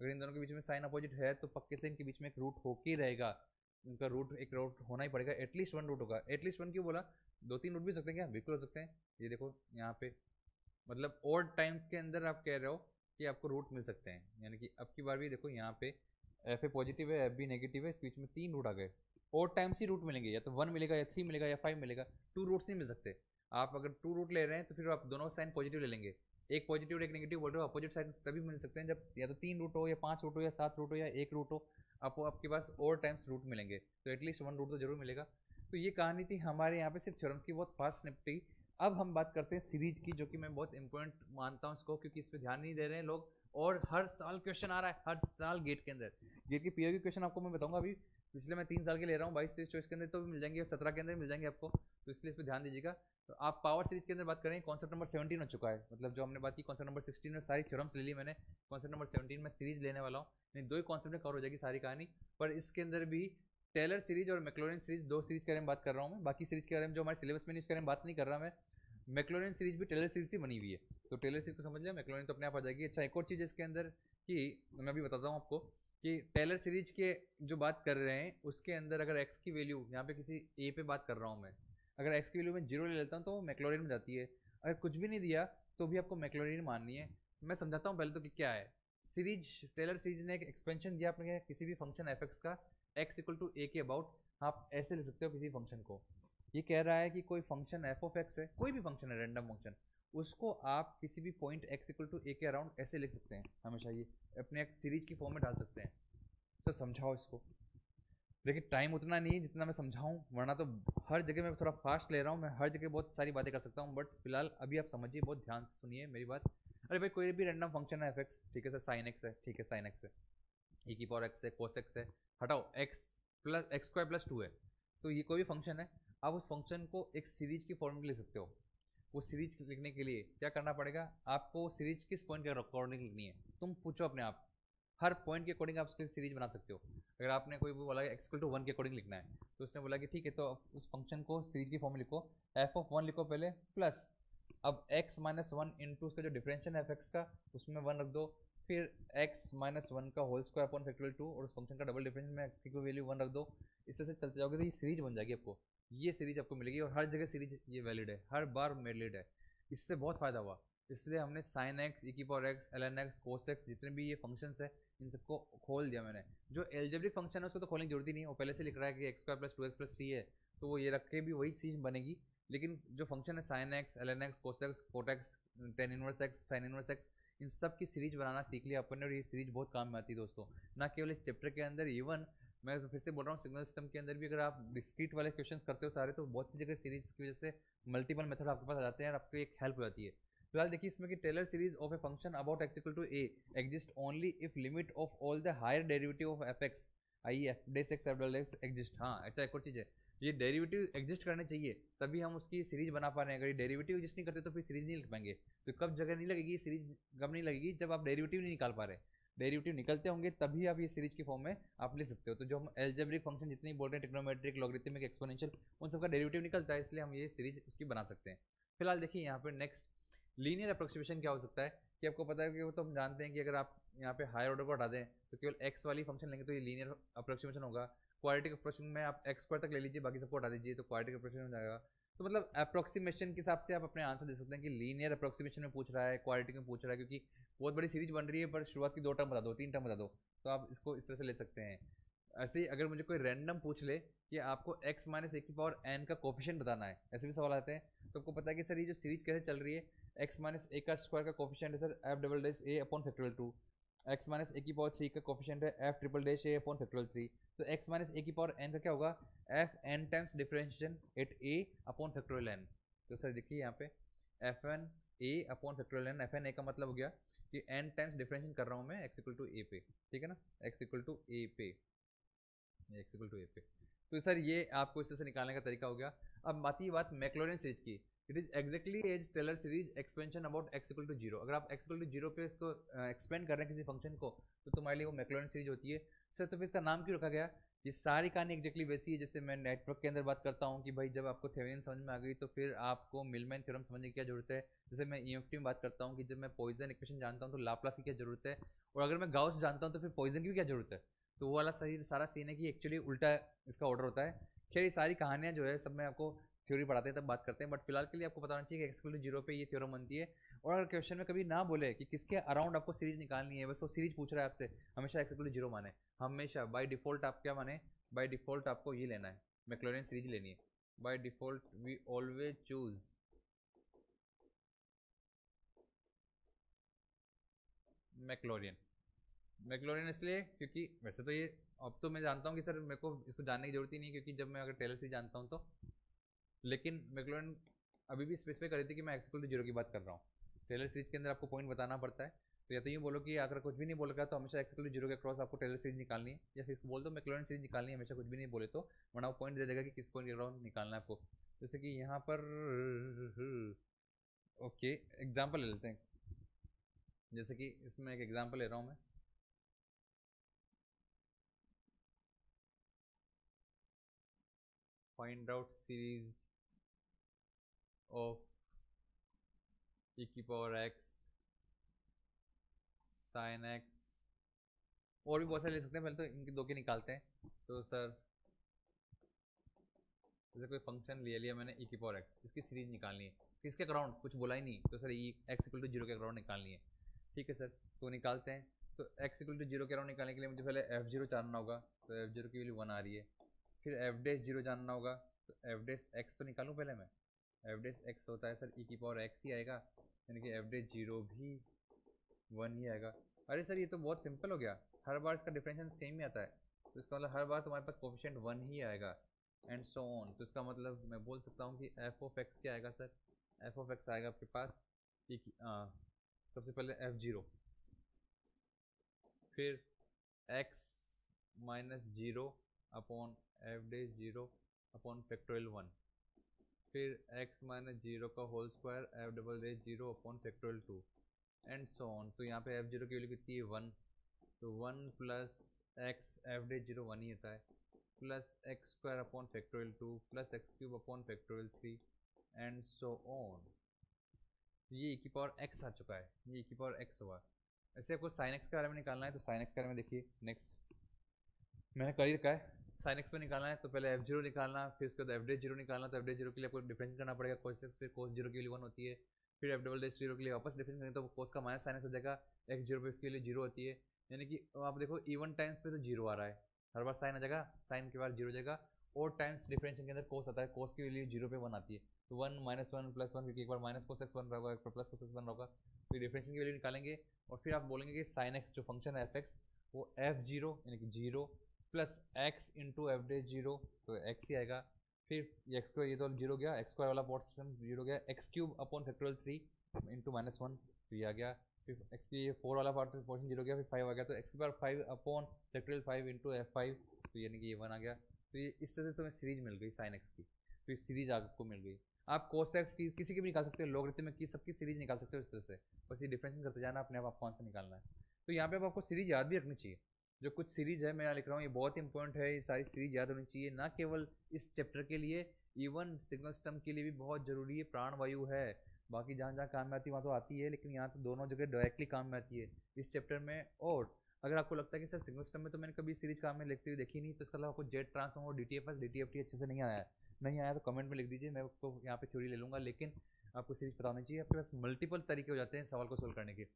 अगर इन दोनों के बीच में साइन अपोजिट है तो पक्के से इनके बीच में एक रूट होके रहेगा, उनका रूट एक रूट होना ही पड़ेगा, एटलीस्ट 1 रूट होगा। एटलीस्ट 1 क्यों बोला, 2-3 रूट भी हो सकते हैं क्या, बिल्कुल हो सकते हैं। ये देखो यहाँ पे मतलब ऑड टाइम्स के अंदर आप कह रहे हो कि आपको रूट मिल सकते हैं, यानी कि अब की बार भी देखो यहाँ पे एफ ए पॉजिटिव है एफ बी नेगेटिव है, इस बीच में 3 रूट आ गए। ऑड टाइम्स ही रूट मिलेंगे, या तो 1 मिलेगा या 3 मिलेगा या 5 मिलेगा, 2 रूट्स नहीं मिल सकते। आप अगर 2 रूट ले रहे हैं तो फिर आप दोनों साइन पॉजिटिव ले लेंगे, एक पॉजिटिव और एक नेगेटिव बोल रहे हो, अपोजिट साइड तभी मिल सकते हैं जब या तो 3 रूट हो या 5 रूट हो या 7 रूट हो या 1 रूट हो, आपको आपके पास और टाइम्स रूट मिलेंगे, तो एटलीस्ट 1 रूट तो जरूर मिलेगा। तो ये कहानी थी हमारे यहाँ पे सिर्फ थ्योरम्स की, बहुत फास्ट निपटी। अब हम बात करते हैं सीरीज की, जो कि मैं बहुत इंपॉर्टेंट मानता हूँ इसको, क्योंकि इस पर ध्यान नहीं दे रहे हैं लोग, और हर साल क्वेश्चन आ रहा है, हर साल गेट के अंदर। गेट की पीओ की क्वेश्चन आपको मैं बताऊंगा अभी, पिछले मैं 3 साल के ले रहा हूँ, 22-23-24 के अंदर तो भी मिल जाएंगे और 17 के अंदर मिल जाएंगे आपको, तो इसलिए इस पर ध्यान दीजिएगा। तो आप पावर सीरीज के अंदर बात करें, कॉन्सेप्ट नंबर 17 हो चुका है, मतलब जो हमने बात की कॉन्सेप्ट नंबर 16 में सारी थ्योरम्स ले ली मैंने, कॉन्सेप्ट नंबर 17 में सीरीज लेने वाला हूँ, नहीं 2 ही कॉन्सेप्ट में कवर हो जाएगी सारी कहानी। पर इसके अंदर भी टेलर सीरीज और मैक्लोरिन सीरीज, 2 सीरीज के बारे में बात कर रहा हूँ मैं, बाकी सीरीज के बारे में जो हमारे सिलेबस में नहीं उसके बारे में बात नहीं कर रहा मैं। मैक्लोरिन सीरीज भी टेलर सीरीज से बनी हुई है, तो टेलर सीरीज को समझ लिया, मैक्लोरिन तो अपने आप आ जाएगी। अच्छा एक और चीज़ इसके अंदर कि मैं अभी बताता हूँ आपको कि टेलर सीरीज के जो बात कर रहे हैं उसके अंदर अगर एक्स की वैल्यू, यहाँ पे किसी ए पे बात कर रहा हूँ मैं, अगर एक्स की वैल्यू में 0 ले लेता हूँ तो वो मैक्लोरिन में जाती है, अगर कुछ भी नहीं दिया तो भी आपको मैक्लोरिन माननी है। मैं समझाता हूँ पहले तो कि क्या है सीरीज। टेलर सीरीज ने एक एक्सपेंशन दिया अपने किसी भी फंक्शन एफ एक्स का, एक्स इक्वल टू ए के अबाउट, आप ऐसे ले सकते हो किसी फंक्शन को। ये कह रहा है कि कोई फंक्शन एफ ऑफ एक्स है, कोई भी फंक्शन है रैंडम फंक्शन, उसको आप किसी भी पॉइंट एक्स इक्वल टू ए के अराउंड ऐसे लिख सकते हैं, हमेशा ये अपने एक सीरीज की फॉर्म में डाल सकते हैं। सर समझाओ इसको। देखिए टाइम उतना नहीं है जितना मैं समझाऊं, वरना तो हर जगह मैं थोड़ा फास्ट ले रहा हूँ, मैं हर जगह बहुत सारी बातें कर सकता हूँ, बट फिलहाल अभी आप समझिए, बहुत ध्यान से सुनिए मेरी बात। अरे भाई कोई भी रैंडम फंक्शन है एफ एक्स, ठीक है सर, साइन एक्स है, ठीक है साइन एक्स है, ई की पावर एक्स है, कोस एक्स है, हटाओ x plus x square plus 2 है। तो ये कोई भी फंक्शन है, आप उस फंक्शन को एक सीरीज की फॉर्म में ले सकते हो। वो सीरीज लिखने के लिए क्या करना पड़ेगा, आपको सीरीज किस पॉइंट के अकॉर्डिंग लिखनी है तुम पूछो अपने आप। हर पॉइंट के अकॉर्डिंग आप उसकी सीरीज बना सकते हो। अगर आपने कोई बोला एक्स इक्वल टू 1 के अकॉर्डिंग लिखना है, तो उसने बोला कि ठीक है, तो उस फंक्शन को सीरीज की फॉर्म में लिखो, एफ ऑफ 1 लिखो पहले, प्लस अब x माइनस वन इंटू उसका जो डिफरेंशियल है एफ एक्स का, उसमें 1 रख दो, फिर x माइनस वन का होल स्क्वायर अपॉन फैक्टोरियल 2, और उस फंक्शन का डबल डिफरेंशियल में x की वैल्यू 1 रख दो। इस तरह से चलते जाओगे तो ये सीरीज बन जाएगी आपको, ये सीरीज आपको मिलेगी, और हर जगह सीरीज ये वैलिड है, हर बार वैलिड है। इससे बहुत फ़ायदा हुआ, इसलिए हमने साइन एक्स, ई की power x, l n x, cos x, जितने भी ये फंक्शंस है इन सबको खोल दिया मैंने। जो एल्जेब्रिक फंक्शन है उसको तो खोलने की जरूरत ही नहीं है, वो पहले से लिख रहा है कि x square plus 2x plus 3 है, तो वो ये रख के भी वही चीज़ बनेगी। लेकिन जो फंक्शन है sine x, l n x, cos x, cot x, tan inverse x, sine inverse x, इन सब की सीरीज बनाना सीख लिया अपन ने, और ये सीरीज बहुत काम में आती है दोस्तों। ना केवल इस चैप्टर के अंदर, इवन मैं फिर से बोल रहा हूँ सिग्नल सिस्टम के अंदर भी अगर आप डिस्क्रीट वाले क्वेश्चंस करते हो सारे, तो बहुत सी जगह सीरीज की वजह से मल्टीपल मेथड आपके पास आ जाते हैं और आपको एक हेल्प हो जाती है। फिलहाल देखिए इसमें कि Taylor series of a function about x equal to a exist only if limit of all the higher derivative of f x i f dash x f double x exist. हाँ अच्छा, एक और चीज़ है, ये डेरिवेटिव एग्जिस्ट करने चाहिए तभी हम उसकी सीरीज बना पा रहे हैं। अगर ये डेरिवेटिव एग्जिस्ट नहीं करते तो फिर सीरीज नहीं लिख पाएंगे। तो कब जगह नहीं लगेगी सीरीज, कब नहीं लगेगी, जब आप डेरिवेटिव नहीं निकाल पा रहे। डेरिवेटिव निकलते होंगे तभी आप ये सीरीज की फॉर्म में आप लिख सकते हो। तो जो हम एल्जेब्रिक फंक्शन जितने बोल रहे हैं, ट्रिग्नोमेट्रिक, लॉगरिथमिक, एक्सपोनेंशियल, उन सबका डेरिवेटिव निकलता है, इसलिए हम ये सीरीज उसकी बना सकते हैं। फिलहाल देखिए यहाँ पर नेक्स्ट लीनियर अप्रोक्सीमेशन क्या हो सकता है, कि आपको पता है कि वो तो हम जानते हैं कि अगर आप यहाँ पे हायर ऑर्डर को हटा दें तो केवल एक्स वाली फंक्शन लेंगे तो ये लीनियर अप्रोक्सीमेशन होगा। क्वाड्रेटिक अप्रोक्सीमेशन में आप एक्स स्क्वायर तक ले लीजिए, बाकी सबको हटा दीजिए, तो क्वाड्रेटिक अप्रोक्सीमेशन हो जाएगा। तो मतलब अप्रोक्सीमेशन के हिसाब से आप अपने आंसर दे सकते हैं कि लीनियर अप्रोक्सीमेशन में पूछ रहा है, क्वाड्रेटिक में पूछ रहा है, क्योंकि बहुत बड़ी सीरीज बन रही है, पर शुरुआत की 2 टर्म बता दो, 3 टर्म बता दो, तो आप इसको इस तरह से ले सकते हैं। ऐसे ही अगर मुझे कोई रैंडम पूछ ले कि आपको x माइनस ए की पावर n का कोफिशिएंट बताना है, ऐसे भी सवाल आते हैं, तो आपको पता है कि सर ये जो सीरीज कैसे चल रही है, x माइनस ए का स्क्वायर का कोफिशिएंट है sir F double dash A upon factorial 2, x minus a की पावर 3 का कोफिशिएंट है एफ ट्रिपल डैश ए अपॉन फैक्टोरियल 3, तो x माइनस ए की पावर n का क्या होगा, f n times differentiation at a upon factorial n। तो सर देखिए यहाँ पे f n a upon factorial n, f n a का मतलब हो गया कि n टाइम्स डिफरेंशिएशन कर रहा हूँ मैं x इक्वल टू ए पे, ठीक है ना, x इक्वल टू ए पे, एक्स इक्वल टू ए पे। तो सर ये आपको इस तरह से निकालने का तरीका हो गया। अब आती है बात मैक्लॉरिन सीरीज की, it is exactly as Taylor series expansion about x equal to zero. अगर आप एक्स इक्वल टू जीरो पे इसको एक्सपेंड कर रहे हैं किसी फंक्शन को, तो तुम्हारे लिए वो मैक्लॉरिन सीरीज होती है। सर तो फिर इसका नाम क्यों रखा गया, ये सारी कहानी एग्जैक्टली वैसी है जैसे मैं नेटवर्क के अंदर बात करता हूँ कि भाई जब आपको थेवेनिन समझ में आ गई तो फिर आपको मिलमैन थ्योरम समझने की क्या जरूरत है। जैसे मैं ईएफटी में बात करता हूँ कि जब मैं पॉइजन इक्वेशन जानता हूँ तो लाप्लास की क्या जरूरत है, और अगर मैं गाउस जानता हूँ तो फिर पॉइजन की भी क्या जरूरत है। तो वो वाला सही सारा सीन है कि एक्चुअली उल्टा इसका ऑर्डर होता है। खैर ये सारी कहानियाँ जो है सब मैं आपको थ्योरी पढ़ाते हैं तब बात करते हैं, बट फिलहाल के लिए आपको पता होना चाहिए कि एक्स इक्वल टू जीरो पे ये थ्योरम बनती है। और अगर क्वेश्चन में कभी ना बोले कि किसके अराउंड आपको सीरीज निकालनी है, बस वो सीरीज पूछ रहा है आपसे, हमेशा एक्स इक्वल टू जीरो माने, हमेशा बाय डिफॉल्ट आप क्या माने, बाय डिफॉल्ट आपको ये लेना है, मैक्लॉरिन सीरीज लेनी है। By default we always choose Maclaurin. Maclaurin इसलिए क्योंकि वैसे तो ये अब तो मैं जानता हूँ कि सर मेरे को इसको जानने की जरूरत ही नहीं, क्योंकि जब मैं अगर टेलर से जानता हूँ तो, लेकिन मैक्लॉरिन अभी भी स्पेसिफाई कर रही थी कि मैं एक्स इक्वल टू जीरो की बात कर रहा हूँ। टेलर सीरीज के अंदर आपको पॉइंट बताना पड़ता है, तो या तो यूँ बोलो कि अगर कुछ भी नहीं बोल रहा तो हमेशा एक्स इक्वल टू जीरो के क्रॉस आपको टेलर सीरीज निकालनी है, या फिर इसको बोल दो मैक्लॉरिन सीरीज निकालनी है हमेशा, कुछ भी नहीं बोले तो, वरना वो पॉइंट दे देगा कि किस पॉइंट के क्रॉस निकालना है आपको। जैसे कि यहाँ पर ओके एग्जाम्पल ले लेते हैं, जैसे कि इसमें एक एग्जाम्पल ले रहा हूँ मैं, फाइंड आउट सीरीज ऑफ ई की पावर एक्स साइन एक्स, और भी बहुत सारे ले सकते हैं, पहले तो इनके दो के निकालते हैं। तो सर जैसे कोई फंक्शन ले लिया मैंने ई की पावर एक्स, इसकी सीरीज निकालनी है, किसके अराउंड, कुछ बोला ही नहीं, तो sir e x equal to zero के अराउंड निकालनी है। ठीक है सर, तो निकालते हैं। तो एक्स इक्वल टू जीरो के अराउंड निकालने के लिए मुझे पहले एफ जीरो जानना होगा, तो एफ जीरो की वैल्यू 1 आ रही है। फिर एफ डेस जीरो जानना होगा, तो एफ डेस एक्स तो निकालूँ पहले मैं, एफ डेस एक्स होता है सर ई की पावर एक्स ही आएगा, यानी कि एफ डेस जीरो भी 1 ही आएगा। अरे सर ये तो बहुत सिंपल हो गया, हर बार इसका डिफरेंशियल सेम ही आता है, तो इसका मतलब हर बार तुम्हारे पास कोफिशिएंट 1 ही आएगा एंड सो ऑन। तो इसका मतलब मैं बोल सकता हूँ कि एफ ऑफ एक्स क्या आएगा सर, एफ ऑफ एक्स आएगा आपके पास सबसे पहले एफ जीरो, फिर x minus zero upon f dash 0 upon factorial 1, फिर x माइनस 0 का whole square f double dash 0 upon factorial 2 and so on. तो यहाँ पे एफ 0 की वैल्यू कितनी है 1, तो 1 प्लस एक्स एफ डे 0 1 ही आता है, plus x square upon factorial 2 plus x cube upon factorial 3 and so on. ये e की पावर x आ चुका है, ये e की पावर x हुआ। ऐसे आपको साइन x के बारे में निकालना है, तो साइन x के बारे में देखिए नेक्स्ट मैंने कर ही रखा है। साइन एक्स में निकालना है तो पहले एफ जीरो निकालना, फिर उसके बाद एफ डे जीरो निकालना, तो एफ डे जीरो के लिए आपको डिफरेंस करना पड़ेगा कोस एक्स, फिर कोस जीरो के लिए 1 होती है, फिर एफ डबल डे जीरो के लिए वापस डिफरेंस करेंगे तो कोस का माइनस साइन एक्स हो जाएगा, एक्स जीरो पे इसके लिए जीरो होती है, यानी कि आप देखो इवन टाइम्स पे तो जीरो आ रहा है, हर बार साइन आ जाएगा, साइन के बाद जीरो जाएगा, और टाइम्स डिफरेंशियल के अंदर कोस आता है, कोस के लिए जीरो पे 1 आती है, तो 1 माइनस 1 प्लस 1, क्योंकि एक बार माइनस कोस एक्स 1 रहा होगा, एक बार प्लस कोस एक्स 1 रहा होगा, तो डिफरेंशियल की वैल्यू निकालेंगे, और फिर आप बोलेंगे कि साइन एक्स जो फंक्शन है एफ एक्स वो एफ जीरो यानी कि zero plus x into F day zero, तो एक्स ही आएगा, फिर एक्स स्क्वायर ये तो जीरो गया, एक्स स्क्वायर वाला पोर्शन जीरो गया, x cube upon factorial 3 into minus 1, तो ये आ गया, फिर एक्स की ये 4 वाला पोर्शन जीरो गया, फिर 5 आ गया, तो एक्स की power 5 upon factorial 5 into F5, तो यानी कि ये 1 आ गया। तो ये इस तरह से तुम्हें सीरीज मिल गई साइन एक्स की, तो ये सीरीज आपको मिल गई। आप कोस एक्स की किसी की भी निकाल सकते हो, लॉगरिथम की सबकी सीरीज निकाल सकते हो इस तरह से, बस ये डिफरेंशिएट करते जाना अपने आप कौन सा निकालना है। तो यहाँ पे अब आपको सीरीज याद भी रखनी चाहिए, जो कुछ सीरीज है मैं यहाँ लिख रहा हूँ, ये बहुत इंपॉर्टेंट है, ये सारी सीरीज याद होनी चाहिए, ना केवल इस चैप्टर के लिए, इवन सिग्नल सिस्टम के लिए भी बहुत जरूरी है, प्राणवायु है, बाकी जहाँ जहाँ काम में आती है वहाँ तो आती है, लेकिन यहाँ तो दोनों जगह डायरेक्टली काम में आती है इस चैप्टर में। और अगर आपको लगता है कि सर सिग्नल सिस्टम में तो मैंने कभी सीरीज काम में लिखते हुए देखी नहीं, तो इसका आपको जेट ट्रांसफॉर्म और DTFS DTFT अच्छे से नहीं आया है, नहीं आया तो कमेंट में लिख दीजिए, मैं आपको यहाँ पे थ्योरी ले लूँगा, लेकिन आपको सीरीज पता होनी चाहिए। आपके पास मल्टीपल तरीके हो जाते हैं सवाल को सोल्व करने के।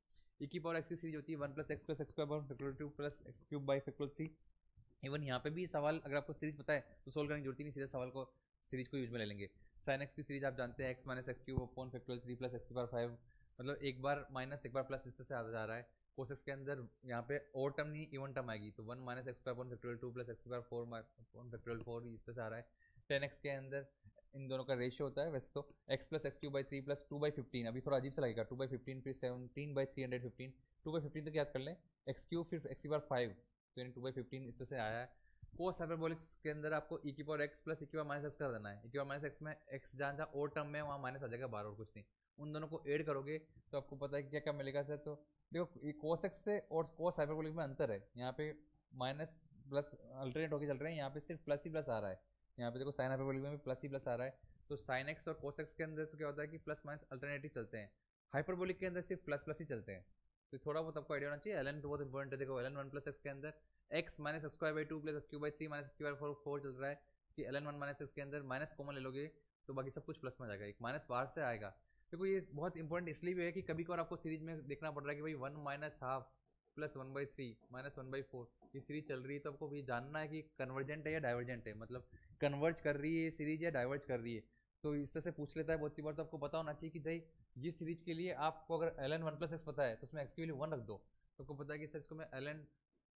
e की पावर x की सीरीज होती है 1 plus x plus x square factorial 2 plus x cube by factorial 3। Even यहाँ पे भी सवाल अगर आपको सीरीज पता है तो सोल्व करने की जरूरत ही नहीं, सीधा सवाल को सीरीज को यूज में ले लेंगे। साइन एक्स की सीरीज आप जानते हैं x minus x cube upon factorial 3 plus x की पावर 5, मतलब एक बार माइनस एक बार प्लस इस तरह से आता जा रहा है। कोस एक्स के अंदर यहाँ पे और टर्म नहीं इवन टर्म आएगी, तो 1 minus x square upon factorial 2 plus x की पावर 4 अपॉन फैक्टोरियल 4 इस तरह से आ रहा है। टेन एक्स के अंदर इन दोनों का रेशियो होता है वैसे तो x plus x cube by 3 plus 2 by 15, अभी थोड़ा अजीब सा लगेगा, 2 बाई 15 फिर 17 बाई 315, 2 बाई 15 तक याद कर लें, एक्स क्यूब फिर एक्स की पावर 5, तो यानी 2 बाई 15 इस तरह से आया है। कोस हाइपरबोलिक्स के अंदर आपको e की पावर x प्लस e की पावर माइनस एक्स कर देना है, e की पावर माइनस एक्स में x जहाँ जहाँ और टर्म में वहाँ माइनस आ जाएगा बार, और कुछ नहीं, उन दोनों को ऐड करोगे तो आपको पता है क्या क्या मिलेगा सर। तो देखो कोस एक्स से और कोस हाइपरबोलिक में अंतर है, यहाँ पे माइनस प्लस अल्टरनेट होकर चल रहे हैं, यहाँ पे सिर्फ प्लस ही प्लस आ रहा है, यहाँ पे देखो साइन हाइपरबोलिक में भी प्लस ही प्लस आ रहा है, तो साइन एक्स और कोस एक्स के अंदर तो क्या होता है कि प्लस माइनस अल्टरनेटिव चलते हैं, हाइपरबोलिक के अंदर सिर्फ प्लस प्लस ही चलते हैं, तो थोड़ा बहुत आपको आइडिया होना चाहिए। ln तो बहुत इंपॉर्टेंट है, देखो ln 1 प्लस एक्स के अंदर x minus x square by 2 plus x cube by 3 minus x by 4 चल रहा है, कि ln 1 माइनस एक्स के अंदर माइनस कॉमन ले लोगे तो बाकी सब कुछ प्लस में आ जाएगा, एक माइनस बाहर से आएगा। देखो ये बहुत इंपॉर्टेंट इसलिए भी है कि कभी कभार आपको सीरीज में देखना पड़ रहा है कि भाई 1 माइनस हाफ प्लस 1/3 माइनस 1/4 ये सीरीज चल रही है, तो आपको ये जानना है कि कन्वर्जेंट है या डाइवर्जेंट है, मतलब कन्वर्ज कर रही है सीरीज या डाइवर्ज कर रही है, तो इस तरह से पूछ लेता है बहुत सी बार, तो आपको पता होना चाहिए कि भाई ये सीरीज के लिए आपको अगर ln 1 प्लस एक्स पता है तो उसमें एक्स की वैल्यू 1 रख दो, तो आपको पता है कि सर इसको मैं ln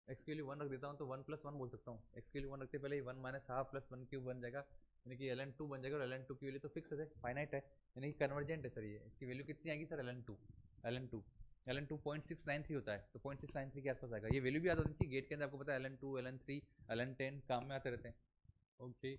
एक्स की वैल्यू 1 रख देता हूँ तो 1 प्लस 1 बोल सकता हूँ, एक्स की वैल्यू 1 रखते पहले 1 माइनस हाफ प्लस 1 क्यूब बन जाएगा, यानी कि ln 2 बन जाएगा, और ln 2 की वैल्यू तो फिक्स है फाइनाइट है, यानी कि कन्वर्जेंट है सर, ये इसकी वैल्यू कितनी आएगी सर ln 2 0.693 होता है, तो 0.693 के आसपास आएगा, ये वैल्यू भी याद होनी चाहिए, गेट के अंदर आपको पता है ln 2 ln 3 ln 10 काम में आते रहते हैं। ओके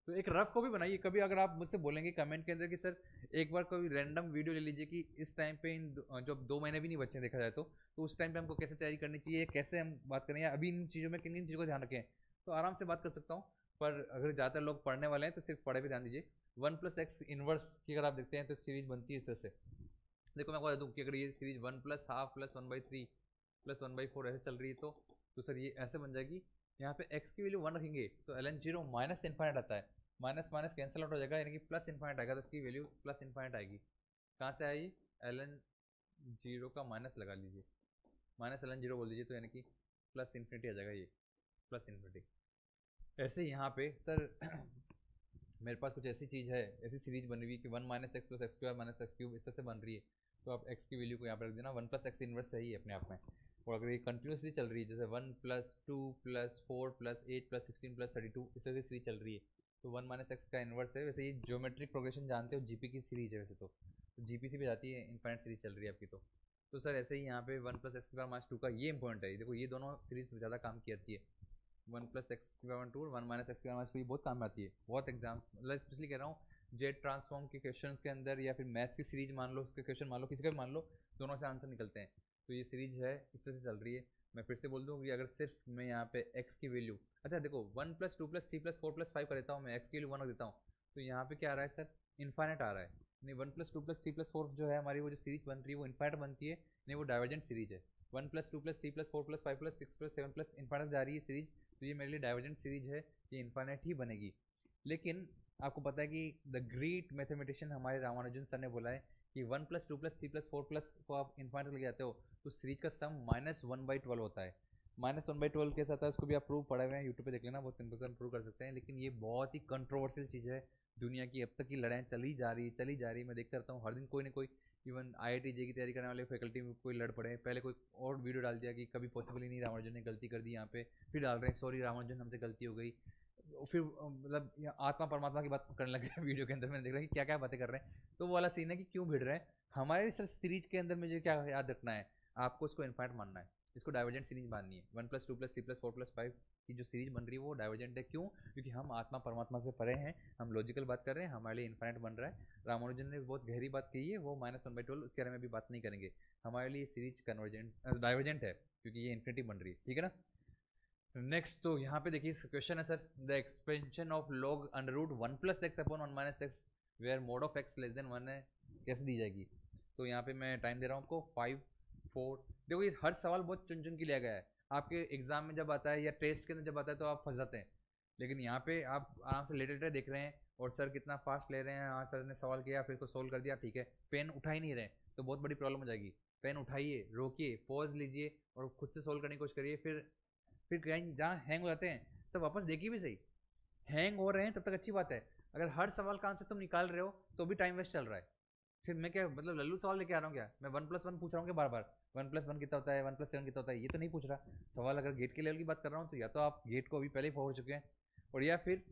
तो एक रफ कॉपी बनाइए, कभी अगर आप मुझसे बोलेंगे कमेंट के अंदर कि सर एक बार कोई रैंडम वीडियो ले लीजिए कि इस टाइम पे इन जब 2 महीने भी नहीं बचे देखा जाए तो उस टाइम पे हमको कैसे तैयारी करनी चाहिए, कैसे हम बात करें, या अभी इन चीज़ों में किन किन चीज़ों को ध्यान रखें, तो आराम से बात कर सकता हूँ। पर अगर ज़्यादातर लोग पढ़ने वाले हैं तो सिर्फ पढ़े पे ध्यान दीजिए। 1 प्लस एक्स इनवर्स की अगर आप देखते हैं तो सीरीज बनती है इस तरह से, देखो मैं बता दूँ कि अगर ये series 1 plus half plus 1/3 plus 1/4 ऐसे चल रही है तो सर ये ऐसे बन जाएगी, यहाँ पे x की वैल्यू 1 रखेंगे तो ln 0 माइनस इन्फाइनाइट आता है, माइनस माइनस कैंसिल आउट हो जाएगा, यानी कि प्लस इन्फाइनाइट आएगा, तो इसकी वैल्यू प्लस इन्फाइनाइट आएगी। कहाँ से आएगी, ln 0 का माइनस लगा लीजिए, माइनस ln 0 बोल दीजिए, तो यानी कि प्लस इन्फिनिटी आ जाएगा, ये प्लस इन्फिनिटी। ऐसे यहाँ पे सर मेरे पास कुछ ऐसी चीज़ है, ऐसी सीरीज बन रही है कि 1 minus x plus x square minus x cube इस तरह से बन रही है, तो आप x की वैल्यू को यहाँ पर रख देना, 1 प्लस एक्स इनवर्स सही है अपने आप में, और अगर ये कंटिन्यूसली चल रही है जैसे 1 plus 2 plus 4 plus 8 plus 16 plus 32 इस तरह से सीरीज चल रही है, तो 1 माइनस एक्स का इनवर्स है। वैसे ये ज्योमेट्रिक प्रोग्रेशन जानते हो जीपी की सीरीज है, वैसे तो जीपी से भी जाती है, इनफाइनाइट सीरीज चल रही है आपकी, तो सर ऐसे ही यहाँ पे 1 प्लस एक्स का माइनस 2 का ये इंपॉर्टेंट है, देखो ये दोनों सीरीज ज़्यादा काम की आती है, वन प्लस एक्स की पावर 2 वन माइनस एक्स की पावर 2 बहुत काम आती है, बहुत एग्जाम, मतलब स्पेशली कह रहा हूँ जेड ट्रांसफॉर्म के क्वेश्चन के अंदर, या फिर मैथ्स की सीरीज मान लो, उसके क्वेश्चन मान लो, किसी का भी मान लो, दोनों से आंसर निकलते हैं। तो ये सीरीज है, इस तरह से चल रही है। मैं फिर से बोल दूँ कि अगर सिर्फ मैं यहाँ पे x की वैल्यू, अच्छा देखो 1 प्लस 2 प्लस 3 प्लस 4 प्लस 5 कर देता हूँ, मैं x की वैल्यू 1 रख देता हूँ, तो यहाँ पे क्या आ रहा है सर, इन्फाइनाइट आ रहा है। नहीं 1 प्लस 2 प्लस 3 प्लस 4 जो है हमारी वो जो सीरीज बन रही है वो इन्फाइनाइट बनती है, नहीं वो डाइवर्जेंट सीरीज है। 1 plus 2 plus 3 plus 4 plus 5 plus 6 plus 7 plus infinite जा रही है सीरीज, तो ये मेरे लिए डाइवर्जेंट सीरीज है, ये इन्फाइनाइट ही बनेगी। लेकिन आपको पता है कि द ग्रेट मैथमेटिशियन हमारे रामानुजन सर ने बोला है कि 1 प्लस 2 प्लस 3 प्लस 4 प्लस को आप इन्फाइनाइट लेके जाते हो तो सीरीज का सम -1/12 होता है। -1/12 कैसा था उसको भी आप प्रूव पढ़े हुए हैं, यूट्यूब पे देख लेना, बहुत सिंपल से प्रूव कर सकते हैं। लेकिन ये बहुत ही कंट्रोवर्शियल चीज़ है, दुनिया की अब तक की लड़ाई चली जा रही चली जा रही, मैं देखता रहता हूँ हर दिन कोई ना कोई, इवन IIT जे की तैयारी करने वाले फैकल्टी में कोई लड़ पड़े। पहले कोई और वीडियो डाल दिया कि कभी पॉसिबल ही नहीं, रामानुजन ने गलती कर दी यहाँ पे, फिर डाल रहे हैं सॉरी रामानुजन हमसे गलती हो गई, फिर मतलब आत्मा परमात्मा की बात करने लगे वीडियो के अंदर। मैंने देख रहा है कि क्या क्या बातें कर रहे हैं, तो वो वाला सीन है कि क्यों भिड़ रहे हैं। हमारे सर सीरीज के अंदर मुझे क्या याद रखना है, आपको इसको इन्फाइनाइट मानना है, इसको डाइवर्जेंट सीरीज माननी है। 1 प्लस 2 प्लस 3 प्लस 4 प्लस 5 की जो सीरीज बन रही है वो डाइवर्जेंट है, क्यों, क्योंकि हम आत्मा परमात्मा से परे हैं, हम लॉजिकल बात कर रहे हैं, हमारे लिए इन्फाइनाइट बन रहा है। रामानुजन ने बहुत गहरी बात कही है, वो -1/12 उसके बारे में भी बात नहीं करेंगे। हमारे लिए सीरीज कन्वर्जेंट डाइवर्जेंट है क्योंकि ये इन्फिनिटी बन रही है, ठीक है ना। नेक्स्ट तो यहाँ पे देखिए क्वेश्चन है sir, the expansion of log under root 1 plus x upon 1 minus x where mod of x less than 1 है, कैसे दी जाएगी। तो यहाँ पे मैं टाइम दे रहा हूँ आपको 5 4। देखो ये हर सवाल बहुत चुन चुन के लिया गया है, आपके एग्जाम में जब आता है या टेस्ट के अंदर जब आता है तो आप फंस जाते हैं, लेकिन यहाँ पे आप आराम से लेटे लेटे देख रहे हैं और सर कितना फास्ट ले रहे हैं। हाँ सर ने सवाल किया फिर उसको सोल्व कर दिया, ठीक है, पेन उठा ही नहीं रहे तो बहुत बड़ी प्रॉब्लम हो जाएगी। पेन उठाइए, रोकिए, पॉज लीजिए और खुद से सोल्व करने की कोशिश करिए। फिर कहीं जहाँ हैंग हो जाते हैं तब वापस देखिए भी सही, हैंग हो रहे हैं तब तक अच्छी बात है, अगर हर सवाल का आंसर तुम निकाल रहे हो तो भी टाइम वेस्ट चल रहा है। फिर मैं क्या मतलब लल्लू सवाल लेके आ रहा हूँ क्या, मैं 1+1 पूछ रहा हूँ कि बार बार 1+1 कितना होता है, 1+7 कितना होता है, ये तो नहीं पूछ रहा सवाल। अगर गेट के लेवल की बात कर रहा हूँ तो या तो आप गेट को अभी पहले ही पहुँच चुके हैं, और या फिर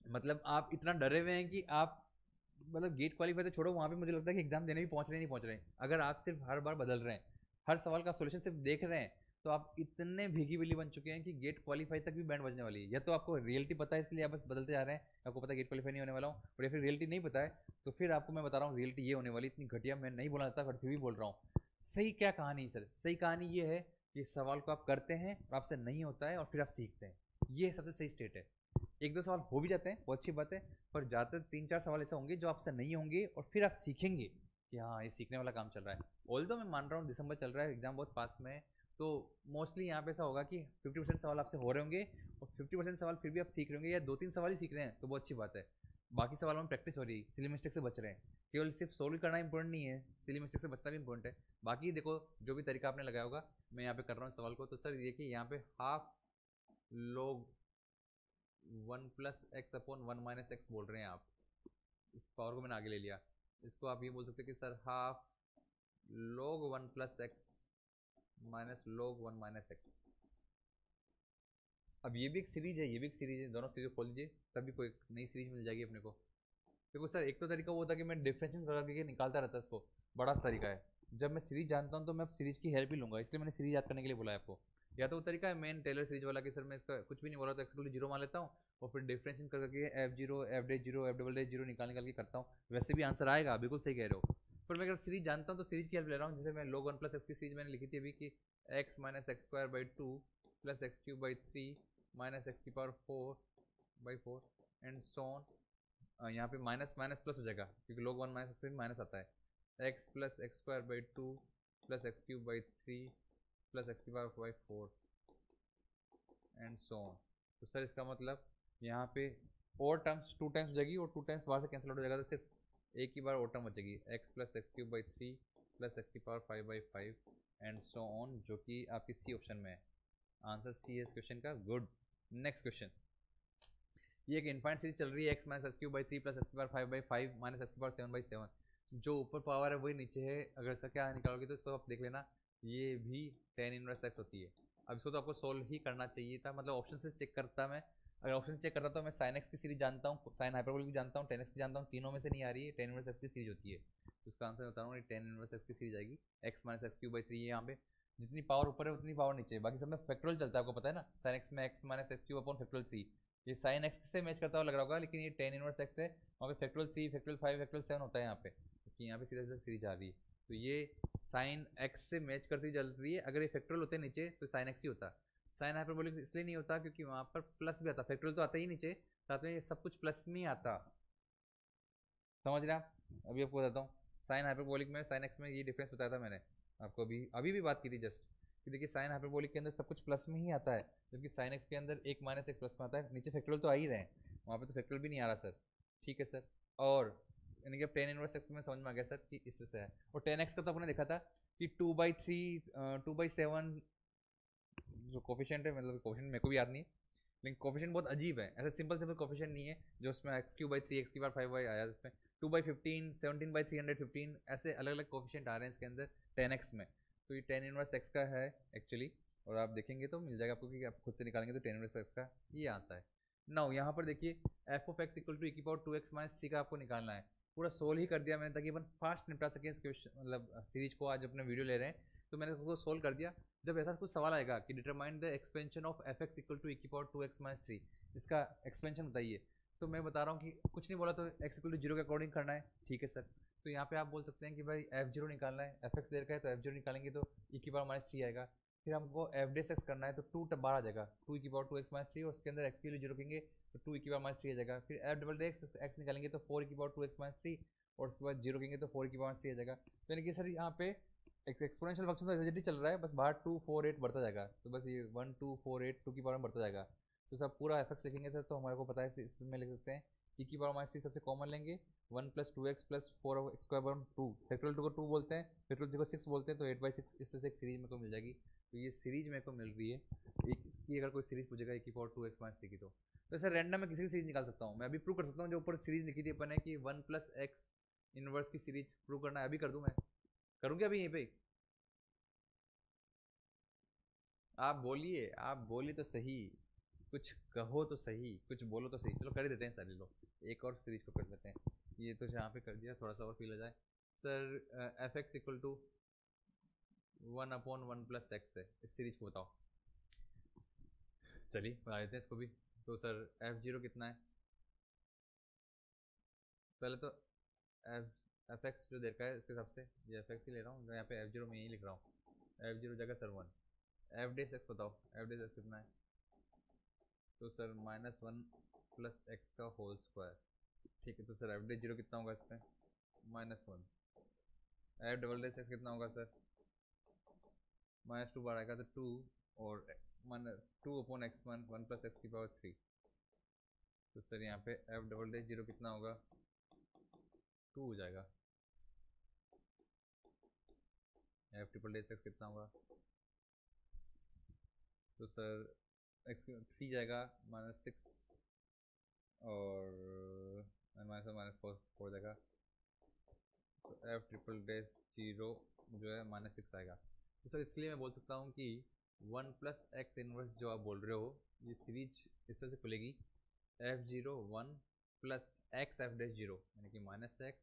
मतलब आप इतना डरे हुए हैं कि आप मतलब गेट क्वालिफाई तो छोड़ो, वहाँ पे मुझे लगता है कि एग्जाम देने भी पहुँच रहे नहीं पहुँच रहे हैं। अगर आप सिर्फ हर बार बदल रहे हैं, हर सवाल का सोल्यूशन सिर्फ देख रहे हैं, तो आप इतने भीगी बिल्ली बन चुके हैं कि गेट क्वालिफाई तक भी बैंड बजने वाली है। या तो आपको रियलिटी पता है इसलिए आप बस बदलते जा रहे हैं, आपको पता है गेट क्वालिफाई नहीं होने वाला हूँ, और या फिर रियलिटी नहीं पता है तो फिर आपको मैं बता रहा हूँ रियलिटी ये होने वाली। इतनी घटिया मैं नहीं बोलना चाहता बट फिर भी बोल रहा हूँ। सही क्या कहानी सर, सही कहानी ये है कि सवाल को आप करते हैं और आपसे नहीं होता है और फिर आप सीखते हैं, ये सबसे सही स्टेट है। एक दो सवाल हो भी जाते हैं बहुत अच्छी बात है, पर ज़्यादातर 3-4 सवाल ऐसे होंगे जो आपसे नहीं होंगे और फिर आप सीखेंगे कि हाँ ये सीखने वाला काम चल रहा है। ऑल दो मैं मान रहा हूँ दिसंबर चल रहा है, एग्जाम बहुत पास में है, तो मोस्टली यहाँ पे ऐसा होगा कि 50% सवाल आपसे हो रहे होंगे और 50% सवाल फिर भी आप सीख रहे होंगे, या 2-3 सवाल ही सीख रहे हैं तो बहुत अच्छी बात है। बाकी सवालों में प्रैक्टिस हो रही है, सिली मिस्टेक से बच रहे हैं। केवल सिर्फ सोल्व करना इंपॉर्टेंट नहीं है, सिली मिस्टेक से बचना भी इंपॉर्टेंट है। बाकी देखो जो भी तरीका आपने लगाया होगा, मैं यहाँ पे कर रहा हूँ सवाल को, तो सर देखिए यहाँ पे हाफ लोग 1 plus x upon 1 minus x बोल रहे हैं आप, इस पावर को मैंने आगे ले लिया। इसको आप ये बोल सकते हैं कि sir half log 1 plus x minus log 1 minus x. अब ये भी एक सीरीज है, ये भी एक सीरीज है, दोनों सीरीज खोल लीजिए तभी कोई नई सीरीज मिल जाएगी अपने को। देखो सर एक तो तरीका वो होता है कि मैं डिफरेंशिएशन करके निकालता रहता इसको, बड़ा तरीका है। जब मैं सीरीज जानता हूँ तो मैं अब सीरीज की हेल्प ही लूंगा, इसलिए मैंने सीरीज याद करने के लिए बोला है आपको। या तो वो तरीका है मेन टेलर सीरीज वाला कि सर मैं इसका कुछ भी नहीं बोला तो एक्स जीरो मान लेता हूँ और फिर डिफरेंशिएशन करके F0 F'0 F'0 निकाल निकाल के करता हूँ, वैसे भी आंसर आएगा, बिल्कुल सही कह रहे हो। पर मैं अगर सीरीज जानता हूँ तो सीरीज की हेल्प ले रहा हूँ। जैसे मैं log 1 प्लस एक्स की सीरीज मैंने लिखी थी अभी कि x minus x square by 2 plus x cube by 3 minus x की पावर 4/4 एंड सो ऑन। यहाँ पे माइनस माइनस प्लस हो जाएगा क्योंकि log 1 माइनस एक्स में माइनस आता है। x plus x square by 2 plus x cube by 3 plus x की power by 4 and so on. तो सर इसका मतलब यहाँ पे और टर्म्स 2 टाइम्स हो जाएगी और 2 टाइम्स वहाँ से कैंसिल आउट हो जाएगा, तो सिर्फ एक ही बार और टर्म बचेगी x plus x cube by 3 plus x की पावर 5/5 एंड सो ऑन, जो कि आपकी सी ऑप्शन में है। आंसर सी है इस क्वेश्चन का। गुड। नेक्स्ट क्वेश्चन, ये एक इनफाइनाइट सीरीज चल रही है x minus x cube by 3 plus x की पावर 5/5 माइनस एक्स की पावर 7/7, जो ऊपर पावर है वही नीचे है। अगर इसका क्या निकालोगे तो इसको आप देख लेना, ये भी tan इनवर्स x होती है। अब इसको तो आपको सोल्व ही करना चाहिए था, मतलब ऑप्शन से चेक करता मैं, अगर ऑप्शन चेक करता तो मैं sin x की सीरीज जानता हूँ, sin हाइपरबोलिक भी जानता हूँ, tan x की जानता हूँ, तीनों में से नहीं आ रही है, tan इनवर्स x की सीरीज होती है। तो इसका आंसर बता रहा हूँ, टेन इनवर्स एक्स की सीरीज आएगी। X minus x cube by three है यहाँ पे, जितनी पावर ऊपर है उतनी पावर नीचे है, बाकी सब में फैक्टोरियल चलता है, आपको पता है ना। साइन एक्स में x minus x cube upon factorial three, ये साइन एक्स से मैच करता हुआ लग रहा होगा, लेकिन ये टेन इनवर्स एक्स है, वहाँ पे factorial three factorial five factorial seven होता है यहाँ पे, क्योंकि यहाँ पे सीधा सीधा सीरीज आ रही है। तो ये साइन एक्स से मैच करती चल रही है। अगर ये फैक्टोरियल होते नीचे तो साइन एक्स ही होता। साइन हाइपरबोलिक इसलिए नहीं होता क्योंकि वहाँ पर प्लस भी आता, फैक्टोरियल तो आता ही नीचे, साथ में सब कुछ प्लस में ही आता। समझ रहे आप? अभी आपको बताता हूँ, साइन हाइपरबोलिक में साइन एक्स में ये डिफरेंस बताया था मैंने आपको, अभी भी बात की थी जस्ट, कि देखिए साइन हाइपरबोलिक के अंदर सब कुछ प्लस में ही आता है, जबकि साइन एक्स के अंदर एक माइनस एक प्लस में आता है। नीचे फैक्टोरियल तो आ ही रहे हैं, वहाँ पे तो फैक्टोरियल भी नहीं आ रहा सर। ठीक है सर, और यानी कि अब टेन इनवर्स एक्स में समझ में आ गया सर कि इस तरह से है। और टेन एक्स का तो आपने देखा था कि 2/3 2/7 जो कोफिशिएंट है, मतलब कोफिशिएंट मेरे को भी याद नहीं है, लेकिन कोफिशिएंट बहुत अजीब है, ऐसा सिंपल सिंपल कोफिशिएंट नहीं है जो उसमें x Q by three x की बार 5y आया, इसमें 2/15 17/315 ऐसे अलग अलग कोफिशिएंट आ रहे हैं इसके अंदर 10x में। तो ये 10 इनवर्स एक्स का है एक्चुअली, और आप देखेंगे तो मिल जाएगा आपको, कि आप खुद से निकालेंगे तो 10 इनवर्स एक्स का ये आता है। नाउ यहाँ पर देखिए f of x equal to e की पावर 2x माइनस 3 का आपको निकालना है। पूरा सोल्व ही कर दिया मैंने, ताकि अपन फास्ट निपटा सकें इस क्वेश्चन, मतलब सीरीज को आज अपने वीडियो ले रहे हैं, तो मैंने उसको सोल्व कर दिया। जब ऐसा कुछ सवाल आएगा कि determine the expansion of f x equal to e की पावर 2x माइनस 3, इसका एक्सपेंशन बताइए, तो मैं बता रहा हूँ कि कुछ नहीं बोला तो एक्स इक्वल टू जीरो के अकॉर्डिंग करना है। ठीक है सर, तो यहाँ पे आप बोल सकते हैं कि भाई एफ जीरो निकालना है, एफ एक्स दे रखा है तो एफ जीरो निकालेंगे तो e की पावर माइनस 3 आएगा। फिर हमको एफ डेस एक्स करना है तो 2 बार आ जाएगा, 2 e की पावर 2x माइनस 3, और उसके अंदर एक्स के लिए जीरो रखेंगे तो 2 e की पावर माइनस 3 आ जाएगा। फिर एफ डबल डे एक्स निकालेंगे तो 4 e की पावर 2x माइनस 3, और उसके बाद जीरो रखेंगे तो 4 e की पावर माइनस 3 आ जाएगा। तो यानी कि सर यहाँ पे एक एक्सपोनेंशियल फंक्शन तो एग्जैक्टली चल रहा है, बस बाहर 2 4 8 बढ़ता जाएगा, तो बस ये 1 2 4 8 2 की पावर में बढ़ता जाएगा। तो सब पूरा एफ एक्स लिखेंगे सर, तो हमारे को पता है इसमें लिख सकते हैं e की पावर माइनस 3 सबसे कॉमन लेंगे, 1 plus 2x plus 4x square by 2, factorial 2 को 2 बोलते हैं, फैक्टोरियल 3 को 6 बोलते हैं, तो 8/6 इस तरह से एक सीरीज मेरे को मिल जाएगी। तो ये सीरीज मेरे को मिल रही है, एक इसकी अगर कोई सीरीज पूछेगा e की पावर 2x माइनस 3 की, तो सर रैंडम में किसी भी सीरीज निकाल सकता हूँ मैं। अभी प्रूव कर सकता हूँ जो ऊपर सीरीज लिखी थी अपन ने कि 1 प्लस एक्स इनवर्स की सीरीज प्रूव करना है, अभी कर दूँ मैं, करूँ क्या अभी यहीं पे? आप बोलिए तो सही, कुछ कहो तो सही, कुछ बोलो तो सही। चलो कर ही देते हैं सारे लोग, एक और सीरीज को कर लेते हैं। ये तो यहाँ पे कर दिया, थोड़ा सा और फील हो जाए sir. F x equal to 1/1 plus x है, इस सीरीज को बताओ। चलिए बता देते हैं इसको भी। तो सर एफ जीरो कितना है, पहले तो एफ एक्स जो देखा है उसके हिसाब से ये एफ एक्स ही ले रहा हूँ, यहाँ पे एफ जीरो में यही लिख रहा हूँ, एफ जीरो जगह सर 1। एफ डेस एक्स बताओ, एफ डेस एक्स कितना है, तो सर -1 प्लस एक्स का होल स्क्वायर। ठीक है, तो सर एफ डे जीरो कितना होगा इसमें, -1। एफ डबल डे एक्स कितना होगा सर, -2 बार आएगा तो 2, और 2/x1 1 प्लस एक्स की पावर 3। तो सर यहाँ पे एफ डबल डे जीरो कितना होगा, 2 हो जाएगा। एफ ट्रिपल डे एक्स कितना होगा, तो सर एक्स 3 जाएगा, -6 और -4 जाएगा, तो एफ ट्रिपल डैश जीरो जो है -6 आएगा। तो सर इसके लिए मैं बोल सकता हूँ कि 1 प्लस एक्स इनवर्स जो आप बोल रहे हो, ये सीरीज इस तरह से खुलेगी, F zero 1 plus x F dash zero, यानी कि -x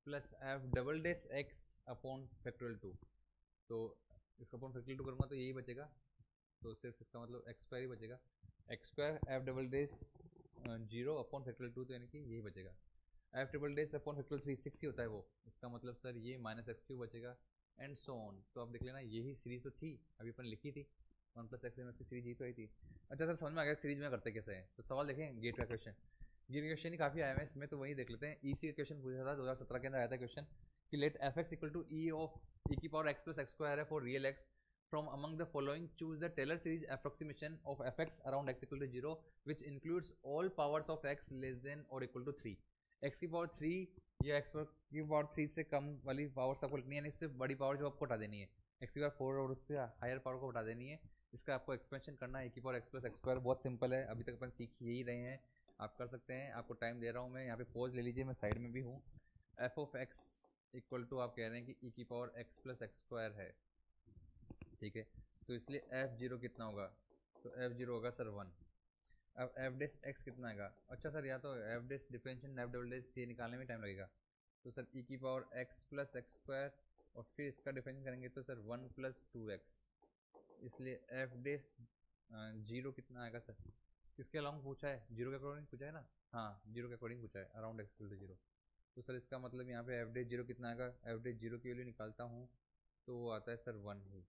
plus F double dash x upon factorial 2। तो इसको अपॉन फैक्टोरियल 2 करूँगा तो यही बचेगा, तो सिर्फ इसका मतलब एक्स स्क्वायर ही बचेगा, x square f double dash zero upon factorial 2, तो यानी कि यही बचेगा। F triple dash upon factorial 3 6 ही होता है वो, इसका मतलब सर ये -x³ बचेगा, एंड सो ऑन। तो आप देख लेना यही सीरीज तो थी, अभी अपन लिखी थी 1 प्लस एक्स इनवर्स की सीरीज, यही तो आई थी। अच्छा सर समझ में आ गया सीरीज में करते कैसे हैं, तो सवाल देखें गेट का क्वेश्चन, गेट का क्वेश्चन ही काफ़ी आया है इसमें, तो वही देख लेते हैं। ईसी का क्वेश्चन पूछा था 2017 के अंदर आया था क्वेश्चन, कि let f x equal to e of e की power x plus x square है for real x, from among the following choose the Taylor series approximation of fx around x equal to 0 which includes all powers of x less than or equal to 3। x की पावर 3 या x की पावर 3 से कम वाली पावर्स आपको लिखनी है, यानी इससे बड़ी पावर जो आपको हटा देनी है, x की पावर 4 और उससे हायर पावर को हटा देनी है। इसका आपको एक्सपेंशन करना है e की power x plus x square, बहुत सिंपल है, अभी तक अपन सीख ही रहे हैं, आप कर सकते हैं। आपको टाइम दे रहा हूँ मैं, यहाँ पे पॉज ले लीजिए, मैं साइड में भी हूँ। F of x equal to आप कह रहे हैं कि e की power x plus x square है, ठीक है, तो इसलिए एफ जीरो कितना होगा, तो एफ जीरो होगा सर 1। अब एफ डेस एक्स कितना आएगा, अच्छा सर या तो एफ डेस डिफरेंशियल एफ डबल डेस ये निकालने में टाइम लगेगा, तो सर ई की power x plus x square, और फिर इसका डिफरेंस करेंगे तो सर 1 प्लस 2x, इसलिए एफ डेस 0 कितना आएगा सर? किसके अलाउंग पूछा है? 0 के अकॉर्डिंग पूछा है ना? हाँ 0 के अकॉर्डिंग पूछा है, अराउंड एक्स इक्वल टू 0। तो सर इसका मतलब यहाँ पे एफ डेस 0 कितना आएगा? एफ डेस 0 की वैल्यू निकालता हूँ तो वो आता है सर 1 ही।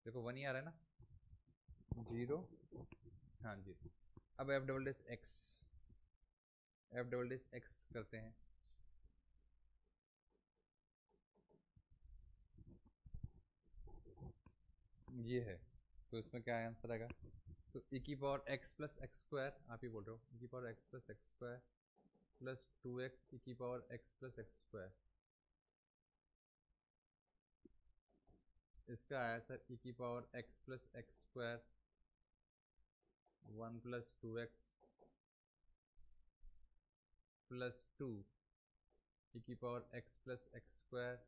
देखो 1 ही आ रहा है ना, 0, हाँ जी। अब F double dash x, f double dash x करते हैं। ये है, तो इसमें क्या आंसर आएगा? तो ई की power x plus x square, आप ही बोल रहे हो, ई की power x plus x square plus 2x ई की power x plus x square, इसका आया सर ई की power x plus x square 1 plus 2x plus 2 ई की power x plus x square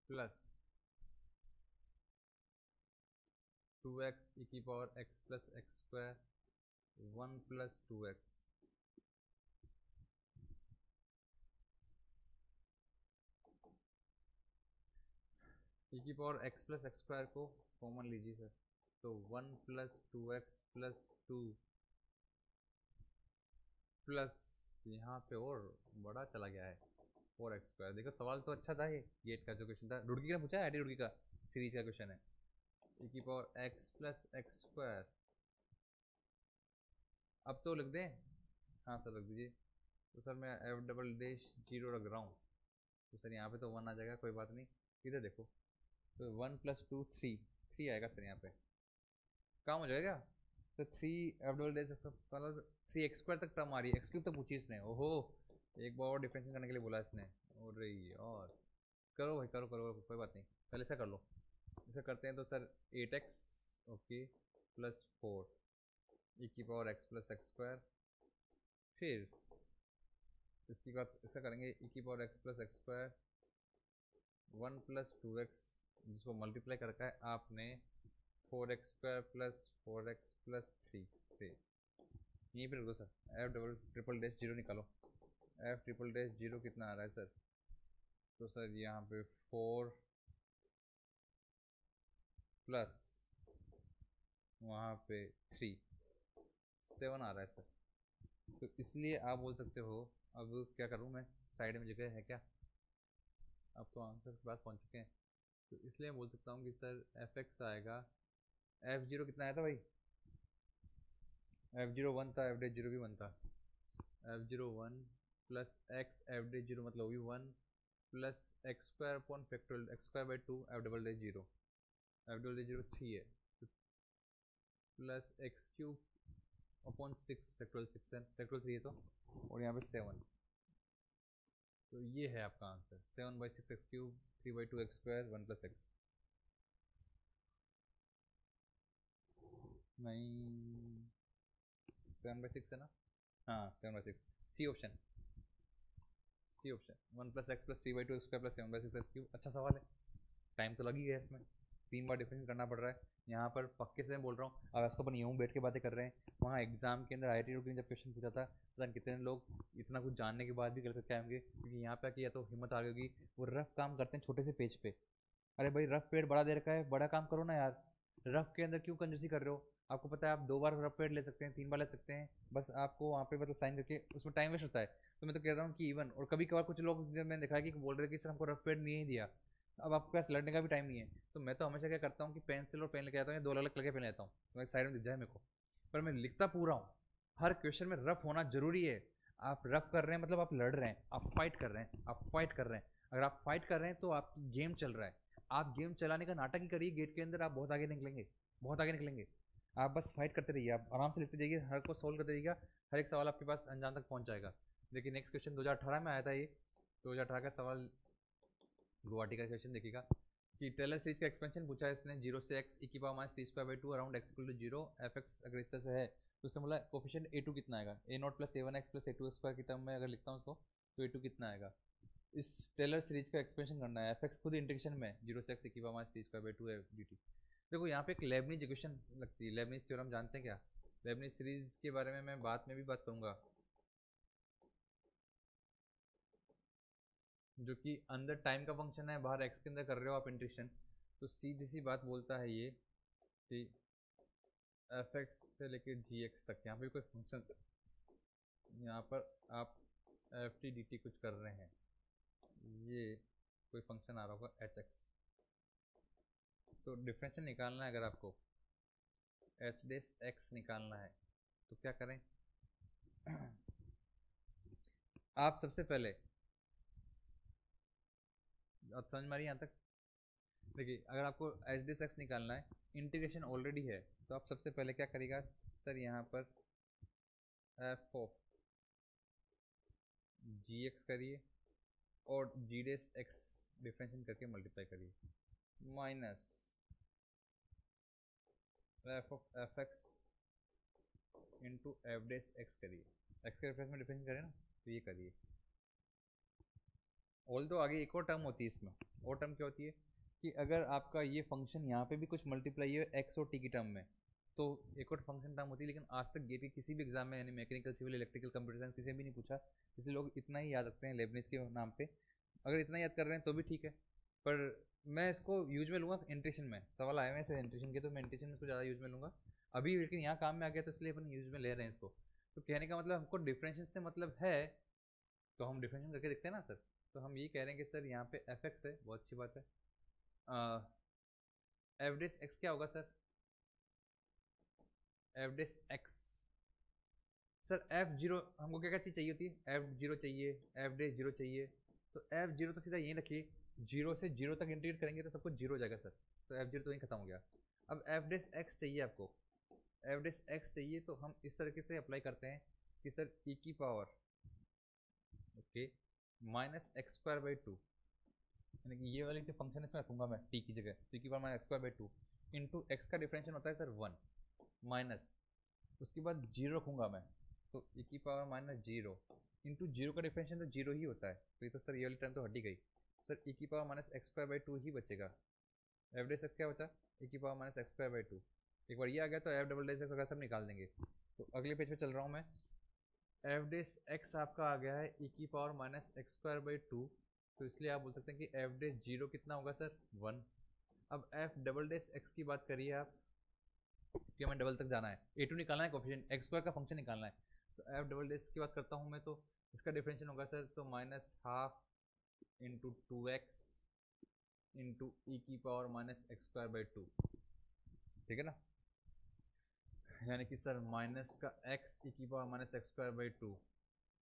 plus 2x ई की power x plus x square 1 plus 2x। ई की power x plus x square को कॉमन लीजिए सर, तो 1 प्लस 2x प्लस 2 प्लस यहाँ पे और बड़ा चला गया है 4x स्क्वायर। देखो सवाल तो अच्छा था, ये गेट का जो क्वेश्चन था, रुड़की का पूछा है, आईटी रुड़की का सीरीज का क्वेश्चन है। ई की power x plus x square, अब तो लिख दें? हाँ सर रख दीजिए। तो सर मैं एफ डबल डैश 0 रख रहा हूँ, तो सर यहाँ पे तो 1 आ जाएगा, कोई बात नहीं। इधर देखो, तो 1 प्लस 2 3 आएगा सर, यहाँ पे काम हो जाएगा सर। 3 एफ डबल डैश मतलब 3x स्क्वायर तक टर्म आ रही है, एक्स क्यूब तक पूछी इसने। ओहो, एक बार और डिफरेंशिएट करने के लिए बोला इसने। और यार करो भाई, करो करो, कोई बात नहीं, पहले से कर लो। इसे करते हैं तो सर 8x ओके प्लस 4 ई की power x plus x square, फिर इसकी बात इसका करेंगे ई की power x plus x square 1 plus 2x, जिसको मल्टीप्लाई कर रखा है आपने 4x square plus 4x plus 3 से, यहीं पर रख दो sir. F double triple dash 0 निकालो, एफ ट्रिपल डैश 0 कितना आ रहा है सर? तो सर यहाँ पे 4 प्लस वहाँ पे 3 7 आ रहा है सर। तो इसलिए आप बोल सकते हो, अब क्या करूँ मैं, साइड में जगह है क्या? अब तो आंसर के पास पहुँच चुके हैं, तो इसलिए मैं बोल सकता हूँ कि सर एफ एक्स आएगा, एफ जीरो कितना आया था भाई? एफ जीरो 1 था, एफ डे 0 भी 1 था। F zero 1 plus x F dash 0 मतलब भी 1 plus x square upon factorial x square by 2 F double dash 0, F double dash 0 3 है, plus x cube upon 6 factorial 6 है, फैक्टोरियल 3 है तो, और यहाँ पे 7। तो ये है आपका answer, 7 by 6 x cube 3 by 2 x square 1 plus x. नहीं 7 बाई 6 है ना? हाँ 7 by 6, c option, c option 1 plus x plus 3 by 2 x square plus 7 by 6 x cube. अच्छा सवाल है, टाइम तो लग ही गया इसमें, 3 बार डिफरेंस करना पड़ रहा है। यहाँ पर पक्के से मैं बोल रहा हूँ, अब ऐसा तो अपन यूँ बैठ के बातें कर रहे हैं, वहाँ एग्जाम के अंदर आई रुक ने जब क्वेश्चन पूछा था, पता नहीं कितने लोग इतना कुछ जानने के बाद भी गलत करके आएंगे, क्योंकि यहाँ पे आके या तो हिम्मत आ गई होगी, वो रफ काम करते हैं छोटे से पेज पे। अरे भाई रफ पेड बड़ा दे रखा है, बड़ा काम करो ना यार, रफ के अंदर क्यों कंजूसी कर रहे हो? आपको पता है आप 2 बार रफ पेड ले सकते हैं, 3 बार ले सकते हैं, बस आपको वहाँ पे मतलब साइन करके, उसमें टाइम वेस्ट होता है। तो मैं तो कह रहा हूँ कि इवन, और कभी कभार कुछ लोग जब मैंने देखा है कि बोल रहे थे कि सर हमको रफ पेड नहीं दिया, अब आपके पास लड़ने का भी टाइम नहीं है, तो मैं तो हमेशा क्या करता हूँ कि पेंसिल और पेन लेके आता हूँ, या 2 अलग करके पेन लेता हूँ, तो साइड में दिख जाए मेरे को, पर मैं लिखता पूरा हूँ। हर क्वेश्चन में रफ होना जरूरी है। आप रफ कर रहे हैं मतलब आप लड़ रहे हैं, आप फाइट कर रहे हैं, आप फाइट कर रहे हैं। अगर आप फाइट कर रहे हैं तो आपकी गेम चल रहा है, आप गेम चलाने का नाटक ही करिए गेट के अंदर, आप बहुत आगे निकलेंगे, बहुत आगे निकलेंगे। आप बस फाइट करते रहिए, आप आराम से लिखते जाइए, हर को सोल्व करते जाइएगा, हर एक सवाल आपके पास अंजाम तक पहुंच जाएगा। देखिए नेक्स्ट क्वेश्चन 2018 में आया था, ये 2018 का सवाल, गुवाहाटी का क्वेश्चन देखिएगा कि टेलर सीरीज का एक्सपेंशन पूछा है इसने, 0 से x ई की power minus t square by 2 around x equal to 0 f x अगर इस तरह से है, तो उससे बोला कोफिशिएंट a2 कितना आएगा, a0 plus a1x plus a2 square की टर्म में अगर लिखता हूँ उसको, तो a2 कितना आएगा? इस टेलर सीरीज का एक्सपेंशन करना है, एफ एक्स खुद इंटीग्रेशन में 0 से x ई की power minus t square by 2 है dt। देखो यहाँ पे एक लेबनीज इक्वेशन लगती है, लेबनीज थ्योरम जानते हैं क्या? लेबनीज सीरीज के बारे में मैं बाद में भी बात करूँगा। जो कि अंदर टाइम का फंक्शन है, बाहर एक्स के अंदर कर रहे हो आप इंटीग्रेशन, तो सीधी सी बात बोलता है ये कि एफ एक्स से लेके जी एक्स तक यहाँ पे कोई फंक्शन, यहाँ पर आप एफ टी डी टी कुछ कर रहे हैं, ये कोई फंक्शन आ रहा होगा एच एक्स, तो डिफरेंशियल निकालना है अगर आपको एच डेस एक्स निकालना है तो क्या करें आप सबसे पहले, आप समझ में आ रही है यहाँ तक? देखिए अगर आपको एच डेस एक्स निकालना है, इंटीग्रेशन ऑलरेडी है, तो आप सबसे पहले क्या करेगा सर, यहाँ पर एफ ऑफ जी एक्स करिए और जी डेस एक्स डिफरेंशिएट करके मल्टीप्लाई करिए, minus f of f x into f dash x करिए, एक्स के रेफरेंस में डिफरेंशिएट करें ना, तो ये करिए। ऑल दो आगे एक और टर्म होती है इसमें, और टर्म क्या होती है कि अगर आपका ये फंक्शन यहाँ पे भी कुछ मल्टीप्लाई है एक्स और टी की टर्म में, तो एक और फंक्शन टर्म होती है, लेकिन आज तक गेट के किसी भी एग्जाम में, यानी mechanical, civil, electrical, computer science, किसी भी नहीं पूछा, इसलिए लोग इतना ही याद रखते हैं लेबनिज के नाम पे। अगर इतना याद कर रहे हैं तो भी ठीक है, पर मैं इसको यूज में लूँगा इंट्रेशन में, सवाल आया है ऐसे इंट्रेशन के, तो मैं इंट्रेशन में इसको ज़्यादा यूज में लूँगा अभी, लेकिन यहाँ काम में आ गया तो इसलिए अपन यूज में ले रहे हैं इसको। तो कहने का मतलब हमको डिफरेंशिएशन से मतलब है, तो हम डिफरेंशिएशन करके देखते हैं ना सर, तो हम ये कह रहे हैं कि सर यहाँ पे एफ एक्स है, बहुत अच्छी बात है, एफ डेस एक्स क्या होगा sir, F dash x sir f zero, हमको क्या क्या चीज़ चाहिए होती है, एफ जीरो चाहिए, एफ डेस जीरो चाहिए, तो एफ जीरो तो सीधा यहीं रखिए, जीरो से जीरो तक इंटीग्रेट करेंगे तो सब कुछ जीरो हो जाएगा सर, तो एफ जीरो तो यहीं खत्म हो गया। अब एफ डेस एक्स चाहिए आपको, एफ डेस एक्स चाहिए, तो हम इस तरीके से अप्लाई करते हैं कि सर ई की power okay minus x square by to, यानी कि ये वाली जो फंक्शन इसमें रखूंगा मैं टी की जगह, टी की power minus x square by two into x का डिफरेंशियल होता है सर वन, माइनस उसके बाद जीरो रखूंगा मैं, तो ई की power minus zero into zero का डिफरेंशियल तो जीरो ही होता है, तो ये तो सर ये वाली टर्म तो हट ही गई, सर ई की power minus x square by two ही बचेगा। एफ डेस एक्स क्या बचा, ई की power minus x square by two, एक बार ये आ गया तो एफ डबल डेस एक्स वगैरह सब निकाल देंगे। तो अगले पेज पे चल रहा हूँ मैं, एफ डेस एक्स आपका आ गया है ई की power minus x square by two, तो इसलिए आप बोल सकते हैं कि एफ डेस जीरो कितना होगा सर, वन। अब एफ डबल डेस एक्स की बात करिए आप, कि हमें डबल तक जाना है, ए टू निकालना है, कोफिशिएंट एक्स स्क्वायर का फंक्शन निकालना है, तो एफ डबल डेस की बात करता हूँ मैं, तो इसका डिफरेंशियल होगा सर, तो minus half into two x into e की power minus x square by two, ठीक है ना, यानी कि सर माइनस का एक्स ई की power minus x square by two,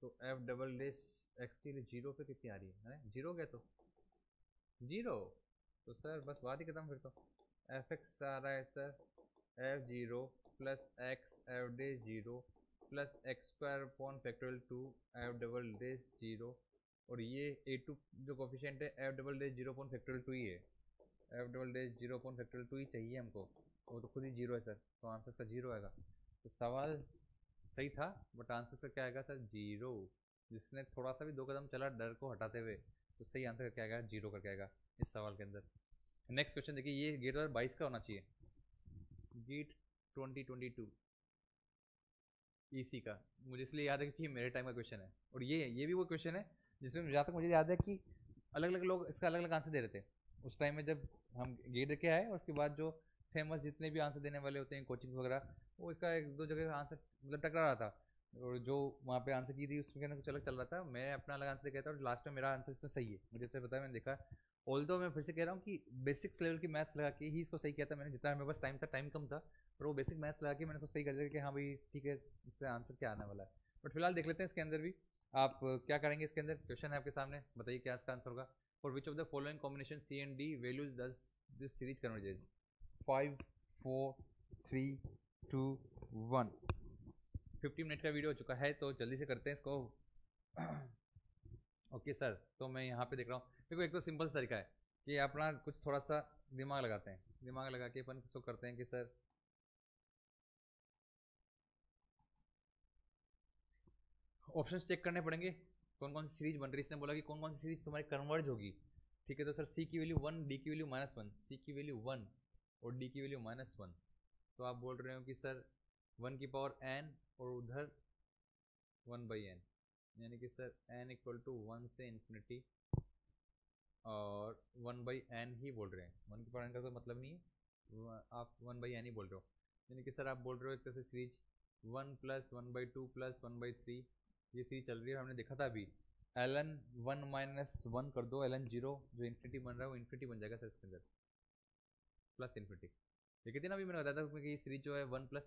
तो एफ डबल डेस एक्स के लिए जीरो पे कितनी आ रही है, जीरो गया तो जीरो, तो सर बस बात ही खत्म फिर तो, एफ एक्स आ रहा है sir f zero plus x f dash zero plus x square upon factorial two f double dash zero, और ये ए टू जो कोफिशिएंट है f double dash zero upon factorial two ही है, f double dash zero upon factorial two ही चाहिए हमको, वो तो खुद ही जीरो है सर, तो आंसर का जीरो आएगा। तो सवाल सही था, बट आंसर का क्या आएगा सर, जीरो, जिसने थोड़ा सा भी दो कदम चला डर को हटाते हुए, तो सही आंसर क्या आएगा, जीरो करके आएगा इस सवाल के अंदर। नेक्स्ट क्वेश्चन देखिए, ये गेट 2022 का होना चाहिए, गेट 2022 ईसी का, मुझे इसलिए याद है क्योंकि मेरे टाइम का क्वेश्चन है, और ये भी वो क्वेश्चन है जिसमें जहाँ तक मुझे याद है कि अलग अलग लोग इसका अलग अलग आंसर दे रहे थे उस टाइम में जब हम गेट देखे आए, और उसके बाद जो फेमस जितने भी आंसर देने वाले होते हैं कोचिंग वगैरह, वो इसका एक दो जगह आंसर मतलब टकरा रहा था, और जो वहाँ पे आंसर की थी उसमें कुछ अलग चल रहा था, मैं अपना अलग आंसर कहता हूँ, लास्ट में मेरा आंसर इसमें सही है, मुझे तो पता है, मैंने देखा। ऑल्दो मैं फिर से कह रहा हूँ कि बेसिक्स लेवल की मैथ्स लगा के ही इसको सही किया था मैंने, जितना मेरे पास टाइम था, टाइम कम था, पर वो बेसिक मैथ्स लगा के मैंने उसको सही कर दिया कि हाँ भाई ठीक है, इससे आंसर क्या आने वाला है। बट फिलहाल देख लेते हैं इसके अंदर भी आप क्या करेंगे। इसके अंदर क्वेश्चन है आपके सामने, बताइए क्या इसका आंसर होगा। For which of the following combination c and d values does this series converges. 5 4 3 2 1। 50 minute का वीडियो हो चुका है, तो जल्दी से करते हैं इसको। ओके सर, तो मैं यहाँ पे देख रहा हूँ, देखो एक तो सिंपल तरीका है कि अपना कुछ थोड़ा सा दिमाग लगाते हैं, दिमाग लगा के अपन इसको करते हैं कि सर ऑप्शंस चेक करने पड़ेंगे, कौन कौन सी सीरीज बन रही है। इसने बोला कि कौन कौन सी सीरीज तुम्हारी कन्वर्ज होगी, ठीक है, तो सर सी की वैल्यू 1, डी की वैल्यू -1, सी की वैल्यू 1 और डी की वैल्यू -1, तो आप बोल रहे हो कि सर 1 की पावर n और उधर 1/n, यानी कि सर n = 1 से इन्फिनिटी और 1/n ही बोल रहे हैं, 1 की पावर n का कोई मतलब नहीं है, आप 1/n ही बोल रहे हो। यानी कि सर आप बोल रहे हो एक तरह से सीरीज 1 + 1/2 + 1/3 ये सीरीज चल रही है। हमने देखा था अभी ln 1 - 1 कर दो, ln 0 जो इन्फिनिटी बन रहा है वो इन्फिनिटी बन जाएगा सर इसके अंदर, प्लस इन्फिनिटी। देखिए थी ना अभी मैंने बताया था कि ये सीरीज जो है 1 +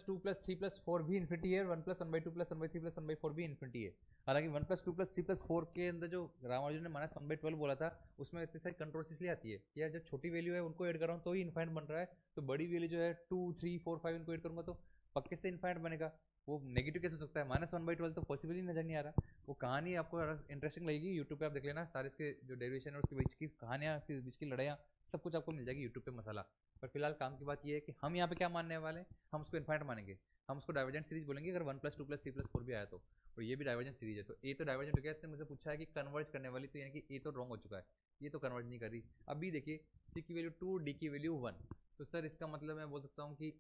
2 + 3 + 4 भी इन्फिनिटी है, 1 + 1/2 + 1/3 + 1/4 भी इन्फिनिटी है। हालांकि 1 + 2 + 3 + 4 के अंदर जो रामानुजन ने -1/12 बोला था उसमें इतनी सारी कंट्रोवर्सी इसलिए आती है कि यार जो छोटी वैल्यू है उनको ऐड कर रहा हूँ तो ही इन्फाइनाइट बन रहा है, तो बड़ी वैल्यू जो है 2 3 4 5 इनको ऐड करूंगा तो पक्के से इन्फाइनाइट बनेगा। वो नेगेटिव कैसे हो सकता है, -1/12 तो पॉसिबल ही नजर नहीं आ रहा। वो कहानी आपको इंटरेस्टिंग लगेगी, यूट्यूब पे आप देख लेना, सारे इसके जो डेरिवेशन है उसके बीच की कहानियाँ, उसके बीच की लड़ाइयाँ, सब कुछ आपको मिल जाएगी यूट्यूब पे मसाला। पर फिलहाल काम की बात ये है कि हम यहाँ पे क्या मानने वाले हैं, हम उसको इन्फाइनाइट मानेंगे, हम उसको डाइवर्जेंट सीरीज बोलेंगे अगर 1 + 2 + 3 + 4 भी आया तो। और ये भी डाइवर्जेंट सीरीज है, तो ए तो डाइवर्जेंट हो गया। इसने मुझे पूछा है कि कन्वर्ज करने वाली, तो यानी कि ए तो रॉन्ग हो चुका है, ये तो कन्वर्ज नहीं कर रही। अभी देखिए सी की वैल्यू 2, डी की वैल्यू 1, तो सर इसका मतलब मैं बोल सकता हूँ कि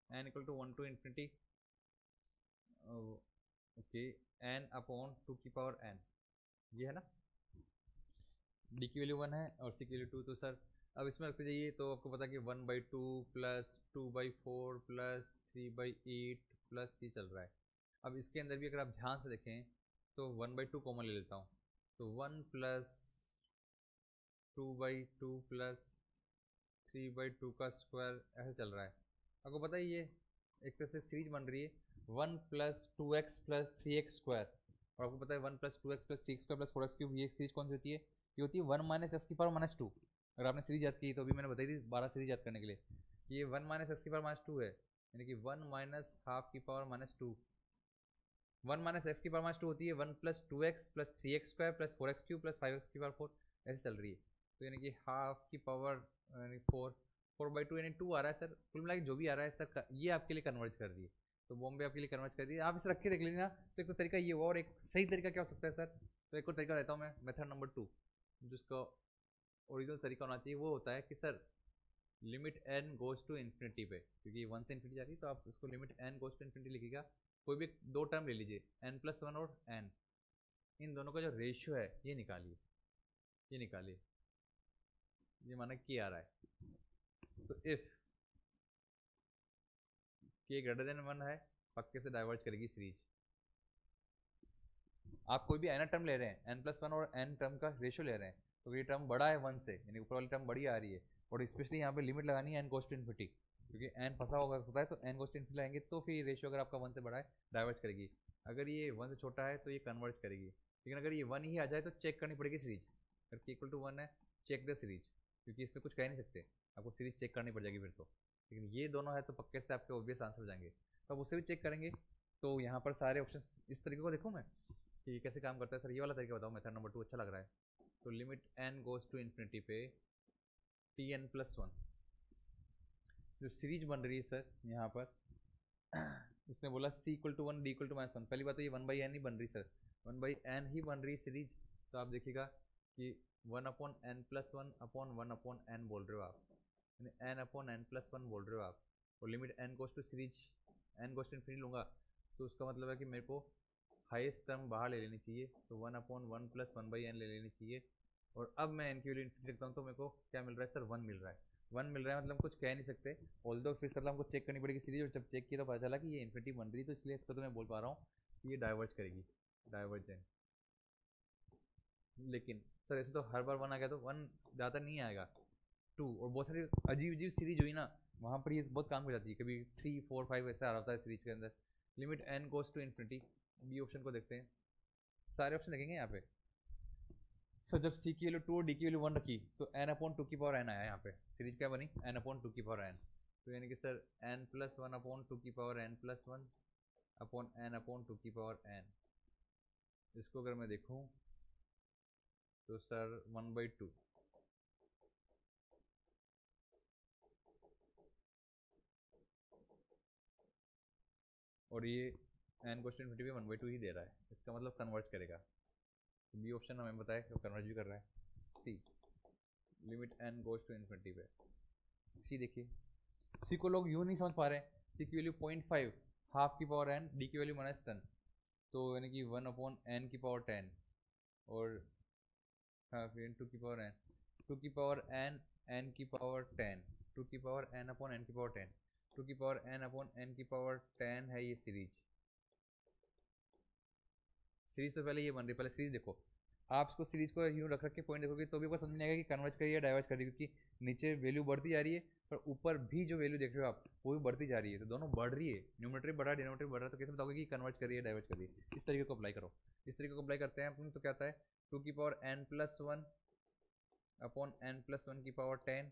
n = 1 to infinity, okay, n/2n ये है ना, डी की वैल्यू 1 है और सी की वैल्यू 2, तो सर अब इसमें रखते जाइए तो आपको पता है कि 1/2 + 2/4 + 3/8 प्लस ये चल रहा है। अब इसके अंदर भी अगर आप ध्यान से देखें तो 1/2 कॉमन ले लेता हूँ, तो 1 + 2/2 + 3/2 का स्क्वायर ऐसे चल रहा है। आपको पता है ये एक तरह से सीरीज बन रही है 1 + 2x + 3x², और आपको पता है 1 + 2x + 3x² + 4x³ ये सीरीज कौन सी होती है, ये होती है 1 - x⁻² अगर आपने सीरीज याद की तो अभी मैंने बताई थी 12 सीरीज याद करने के लिए, ये 1 - x⁻² है, यानी कि 1 - ½ 1 - x⁻² होती है 1 + 2x + 3x² + 4x³ + 5x⁴ ऐसे चल रही है, तो यानी कि ½ यानी 4/2 यानी 2 आ रहा है सर। कुल मिला के जो भी आ रहा है सर ये आपके लिए कन्वर्ज कर दिए, तो बॉम्बे आपके लिए कन्वर्ज कर दिए। आप इसे रख के देख लेना, तो एक तो तरीका ये हुआ, और एक सही तरीका क्या हो सकता है सर, तो एक और तरीका देता हूँ मैं, मेथड नंबर 2, जिसका ओरिजिनल तरीका होना चाहिए वो होता है कि sir limit n goes to infinity पे, क्योंकि 1 से इन्फिनिटी जा रही है तो आप इसको limit n goes to infinity लिखिएगा। कोई भी दो टर्म ले लीजिए n+1 और n, इन दोनों का जो रेशियो है ये निकालिए, ये निकालिए, ये माना k आ रहा है, तो इफ k > 1 है पक्के से डाइवर्ज करेगी सीरीज। आप कोई भी n टर्म ले रहे हैं, n+1 और n टर्म का रेशियो ले रहे हैं, तो ये टर्म बड़ा है 1 से, यानी ऊपर वाली टर्म बड़ी आ रही है, और स्पेशली यहाँ पे लिमिट लगानी है n गोज टू इन्फिनिटी, क्योंकि n फंसा होता है, तो n गोज टू इन्फिनिटी लगाएंगे तो फिर रेशियो अगर आपका 1 से बड़ा है डाइवर्ज करेगी, अगर ये 1 से छोटा है तो ये कन्वर्ज करेगी। लेकिन अगर ये 1 ही आ जाए तो चेक करनी पड़ेगी सीरीज, अगर k = 1 है चेक द सीरीज, क्योंकि इसमें कुछ कह नहीं सकते, आपको सीरीज चेक करनी पड़ जाएगी फिर तो। लेकिन ये दोनों है तो पक्के से आपके ऑब्वियस आंसर हो जाएंगे, तो आप उससे भी चेक करेंगे। तो यहाँ पर सारे ऑप्शन इस तरीके को देखूँ मैं कि कैसे काम करता है सर, ये वाला तरीका बताओ, मेथड नंबर 2 अच्छा लग रहा है। तो limit n goes to infinity पे tn+1 जो सीरीज बन रही है सर यहाँ पर इसने बोला c = 1 d = -1, पहली बात तो ये 1/n ही बन रही सर, 1/n ही बन रही सीरीज, तो आप देखिएगा कि 1/n+1/1/n बोल रहे हो आप, यानी n/n+1 बोल रहे हो आप, और limit n goes to series n goes to infinity लूँगा तो उसका मतलब है कि मेरे को हाईएस्ट टर्म बाहर ले लेनी चाहिए, तो 1/1 + 1/n ले लेनी चाहिए, और अब मैं n की वैल्यू इन्फिनिटी रखता हूँ तो मेरे को क्या मिल रहा है सर, 1 मिल रहा है। 1 मिल रहा है मतलब कुछ कह नहीं सकते, ऑल्दो फिर मतलब हमको चेक करनी पड़ेगी सीरीज, और जब चेक किया तो पता चला कि ये इन्फिनिटी बन रही है, तो इसलिए इसको तो मैं बोल पा रहा हूँ कि ये डाइवर्ज करेगी, डाइवर्जेंट। लेकिन सर ऐसे तो हर बार 1 आ गया तो 1 ज़्यादा नहीं आएगा, 2, और बहुत सारी अजीब अजीब सीरीज हुई ना वहाँ पर ये बहुत काम हो जाती है, कभी 3 4 5 ऐसा आ रहा है सीरीज के अंदर। Limit n goes to infinity, b option को देखते हैं, सारे ऑप्शन देखेंगे यहाँ पे। सर जब c की वैल्यू 2 और d की वैल्यू 1 रखी तो n/2n आया, यहाँ पे सीरीज क्या बनी n/2n, तो यानी कि सर n+1/2n+1/n/2n, इसको अगर मैं देखूँ तो सर 1/2, और ये n गोज टू इन्फिनिटी भी 1/2 ही दे रहा है, इसका मतलब कन्वर्ज करेगा, तो बी ऑप्शन हमें बताया कि कन्वर्ज भी कर रहा है। See limit n goes to infinity पे, सी देखिए, सी को लोग यूँ नहीं समझ पा रहे हैं, सी की वैल्यू 0.5 ½ n, डी की वैल्यू -10, तो यानी कि 1/n⁻10, और हाँ फिर टू की पावर एन, टू की पावर एन, एन की पावर टेन, टू की पावर एन अपॉन एन की पावर टेन, टू की पावर एन अपॉन एन की पावर टेन है ये सीरीज। सीरीज तो पहले ये बन रही है, पहले सीरीज देखो। आप इसको सीरीज को यूं रख के पॉइंट देखोगे तो भी आपको समझ नहीं आएगा कि कन्वर्ज करिए या डाइवर्ज करिए, क्योंकि नीचे वैल्यू बढ़ती जा रही है पर ऊपर भी जो वैल्यू देख रहे हो आप वो भी बढ़ती जा रही है, तो दोनों बढ़ रही है, न्यूमरेटर बढ़ रहा है डिनोमिनेटर बढ़ रहा है, तो कैसे बताओगे कि कन्वर्ज करिए डाइवर्ज करिए। इस तरीके को अप्लाई करो, इस तरीके को अप्लाई करते हैं अपन, तो क्या आता है टू की power n plus one upon n plus one की पावर टेन,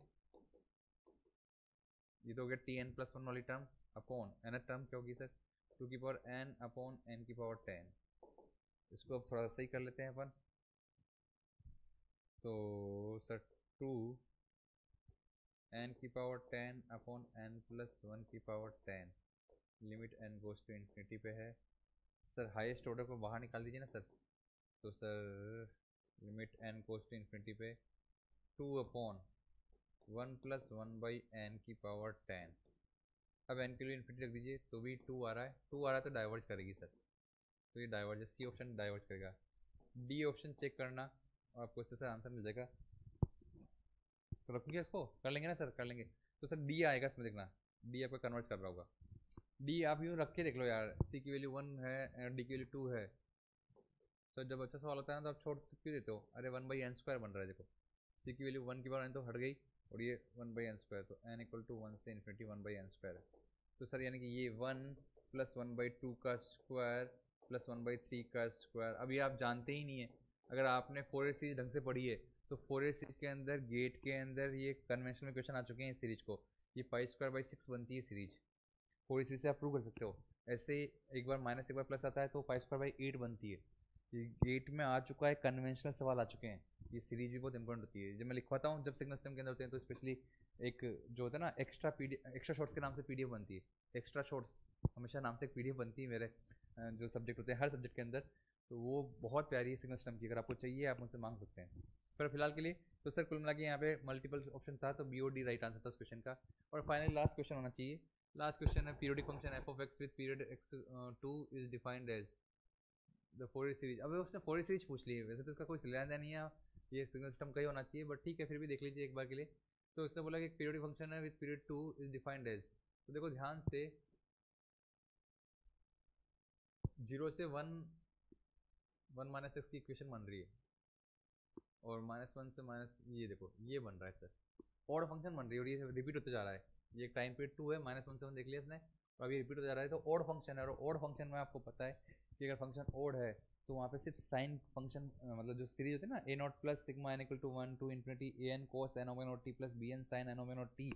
ये तो हो गया टी एन प्लस वन वाली टर्म, अपॉन एन टर्म क्या होगी सर, टू की पावर एन अपॉन एन की पावर टेन। इसको अब थोड़ा सा सही कर लेते हैं अपन, तो सर टू एन की power ten upon n plus one की power ten, limit n goes to infinity पे है। सर हाईएस्ट ऑर्डर को बाहर निकाल दीजिए ना सर, तो sir limit n goes to infinity पे two upon one plus one by n की पावर टेन। अब एन के लिए इन्फिनिटी रख दीजिए तो भी टू आ रहा है, टू आ रहा है तो डाइवर्ज करेगी सर, तो ये डाइवर्ज, सी ऑप्शन डाइवर्ज करेगा। डी ऑप्शन चेक करना और आपको इससे आंसर मिल जाएगा। तो रखेंगे इसको, कर लेंगे ना सर, कर लेंगे। तो सर डी आएगा इसमें, देखना डी आपका कन्वर्ट कर रहा होगा। डी आप यूँ रख के देख लो यार, सी की वैल्यू वन है, डी की वैल्यू टू है। सर जब अच्छा सवाल होता है ना तो आप छोड़ क्यों देते हो, अरे वन बाई एन स्क्वायर बन रहा है देखो, सी की वैल्यू वन की बार एन तो हट गई और ये वन बाई एन स्क्वायर, तो एन इक्वल टू वन से infinity one by n square है। तो सर यानी कि ये one plus one by two का square plus one by three का स्क्वायर। अभी आप जानते ही नहीं है, अगर आपने फोरियर सीरीज ढंग से पढ़ी है तो फोरियर सीरीज के अंदर गेट के अंदर ये कन्वेंशनल क्वेश्चन आ चुके हैं इस सीरीज को, ये पाई स्क्वायर बाई सिक्स बनती है सीरीज, फोरियर सीरीज से आप प्रूव कर सकते हो। ऐसे एक बार माइनस एक बार प्लस आता है तो पाई स्क्वायर बाई एट बनती है, ये गेट में आ चुका है, कन्वेंशनल सवाल आ चुके हैं। ये सीरीज भी बहुत इंपॉर्टेंट होती है, जब मैं लिखवाता हूँ जब सिग्नल सिस्टम के अंदर होते हैं तो स्पेशली एक जो होता है ना एक्स्ट्रा एक्स्ट्रा शॉर्ट्स के नाम से पीडीएफ बनती है, एक्स्ट्रा शॉर्ट्स हमेशा नाम से एक पीडीएफ बनती है मेरे जो सब्जेक्ट होते हैं हर सब्जेक्ट के अंदर, तो वो बहुत प्यारी है सिग्नल सिस्टम की, अगर आपको चाहिए आप उनसे मांग सकते हैं। पर फिलहाल के लिए तो सर कुल मिला के यहाँ पे मल्टीपल ऑप्शन था तो बी और डी राइट आंसर था उस क्वेश्चन का। और फाइनली लास्ट क्वेश्चन होना चाहिए, लास्ट क्वेश्चन है periodic function f of x with period x two is defined as the Fourier series. अब उसने फोरियर सीरीज पूछ ली है, वैसे तो इसका कोई लेना देना नहीं है, ये सिग्नल सिस्टम का ही होना चाहिए, बट ठीक है फिर भी देख लीजिए एक बार के लिए। तो उसने बोला कि एक पीरियोडिक फंक्शन है with period two is defined as, तो देखो ध्यान से जीरो से वन, वन माइनस एक्स की इक्वेशन बन रही है और माइनस वन से माइनस ये देखो ये बन रहा है सर, ऑड फंक्शन बन रही है और ये रिपीट होते जा रहा है, ये एक टाइम पीरियड टू है, माइनस वन से वन देख लिया इसने और अभी रिपीट होता जा रहा है, तो ऑड फंक्शन है और ऑड फंक्शन में आपको पता है कि अगर फंक्शन ऑड है तो वहाँ पे सिर्फ साइन फंक्शन मतलब जो सीरीज होती है ना a naught plus sigma n equal to one to infinity a n cos n omega naught t plus b n sine n omega naught t,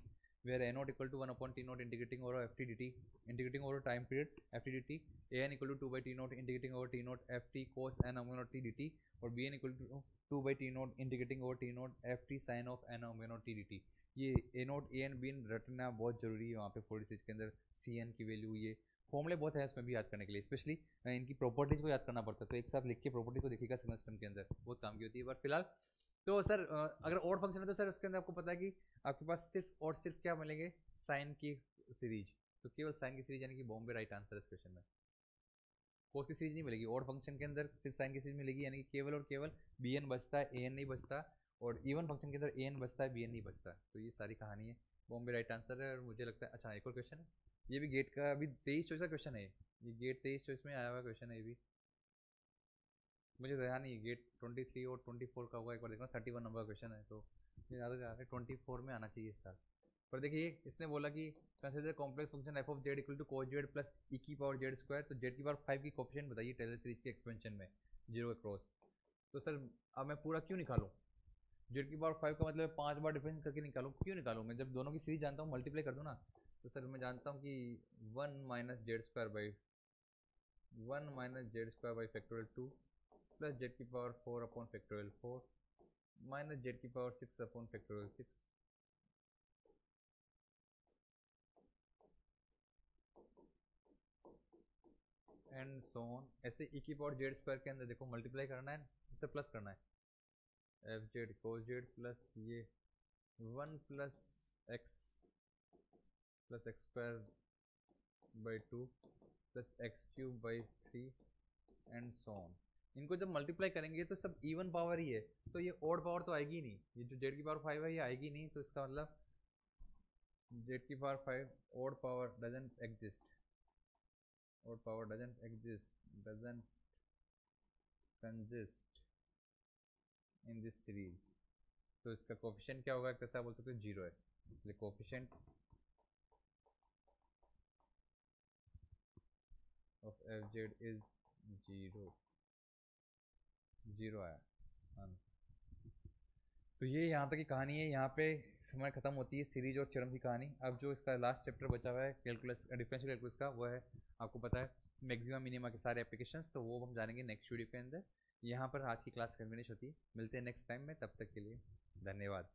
where a naught equal to one upon t naught integrating over f t d t, integrating over time period f t d t, a n equal to two by t naught integrating over t naught f t cos n omega naught t d t, और b n equal to two by t naught integrating over t naught f t sine of n omega naught t d t. ये a naught a n b n रटना बहुत जरूरी है वहाँ पे फोर्टी सिक्स के अंदर, सी एन की वैल्यू, ये फॉर्मूले बहुत है उसमें भी याद करने के लिए, स्पेशली इनकी प्रॉपर्टीज़ को याद करना पड़ता है, तो एक साथ लिख के प्रॉपर्टी को देखिएगा सिग्नल सिस्टम के अंदर बहुत काम की होती है। बट फिलहाल तो सर अगर ऑड फंक्शन है तो सर उसके अंदर आपको पता है कि आपके पास सिर्फ और सिर्फ क्या मिलेंगे, साइन की सीरीज, तो केवल साइन की सीरीज यानी कि बॉम्बे राइट आंसर इस क्वेश्चन में। कोस की सीरीज नहीं मिलेगी ऑड फंक्शन के अंदर, सिर्फ साइन की सीरीज मिलेगी, यानी कि केवल और केवल बी एन बचता है, ए एन नहीं बचता, और इवन फंक्शन के अंदर ए एन बचता है बी एन नहीं बचता। तो ये सारी कहानी है, बॉम्बे राइट आंसर है। और मुझे लगता है अच्छा एक और क्वेश्चन है, ये भी गेट का अभी 23 चॉइस का क्वेश्चन है, ये गेट 23 चॉइस में आया हुआ क्वेश्चन है, ये भी मुझे ध्यान नहीं, गेट 23 और 24 का होगा, एक बार देखना 31 नंबर का क्वेश्चन है, तो मुझे याद आ रहा है 24 में आना चाहिए इस साल। पर देखिए इसने बोला कि consider complex function f of z equal to cos z plus e की पावर जेड स्क्वायर, तो जेड की पावर 5 की कोफिशिएंट बताइए टेलर सीरीज के एक्सपेंशन में जीरो के क्रॉस। तो सर अब मैं पूरा क्यों निकालूँ, जेड की पावर 5 का मतलब 5 बार डिफरेंस करके निकालूँ, क्यों निकालूँ, मैं जब दोनों की सीरीज जानता हूँ मल्टीप्लाई कर दूँ ना। तो सर मैं जानता हूँ कि one minus z square by one minus z square by factorial two plus z की power 4 upon factorial 4 minus z की power 6 upon factorial 6 and so on. ऐसे ई की पावर जेड स्क्वायर के अंदर देखो मल्टीप्लाई करना है, इसे प्लस करना है, f z cos z plus ये one plus x square by two plus x cube by three and so on. इनको जब मल्टीप्लाई करेंगे तो सब इवन पावर ही है, तो ये ऑड पावर तो आएगी नहीं, ये जो जेड की पावर 5 है ये आएगी नहीं, तो इसका मतलब जेड की power 5 odd power doesn't exist, odd power doesn't exist, doesn't consist in this series. तो इसका कोफिशिएंट क्या होगा, कैसे आप बोल सकते हो, जीरो है, इसलिए coefficient of F Z is zero, zero आया। हाँ। तो ये यहाँ तक की कहानी है, यहाँ पे समय खत्म होती है सीरीज और थ्योरम की कहानी। अब जो इसका लास्ट चैप्टर बचा हुआ है कैलकुलस, डिफरेंशियल कैलकुलस का, वो है आपको पता है मैक्सिमम मिनिमा के सारे एप्लीकेशंस, तो वो हम जानेंगे नेक्स्ट वीडियो के अंदर। यहाँ पर आज की क्लास फिनिश होती है, मिलते हैं नेक्स्ट टाइम में, तब तक के लिए धन्यवाद।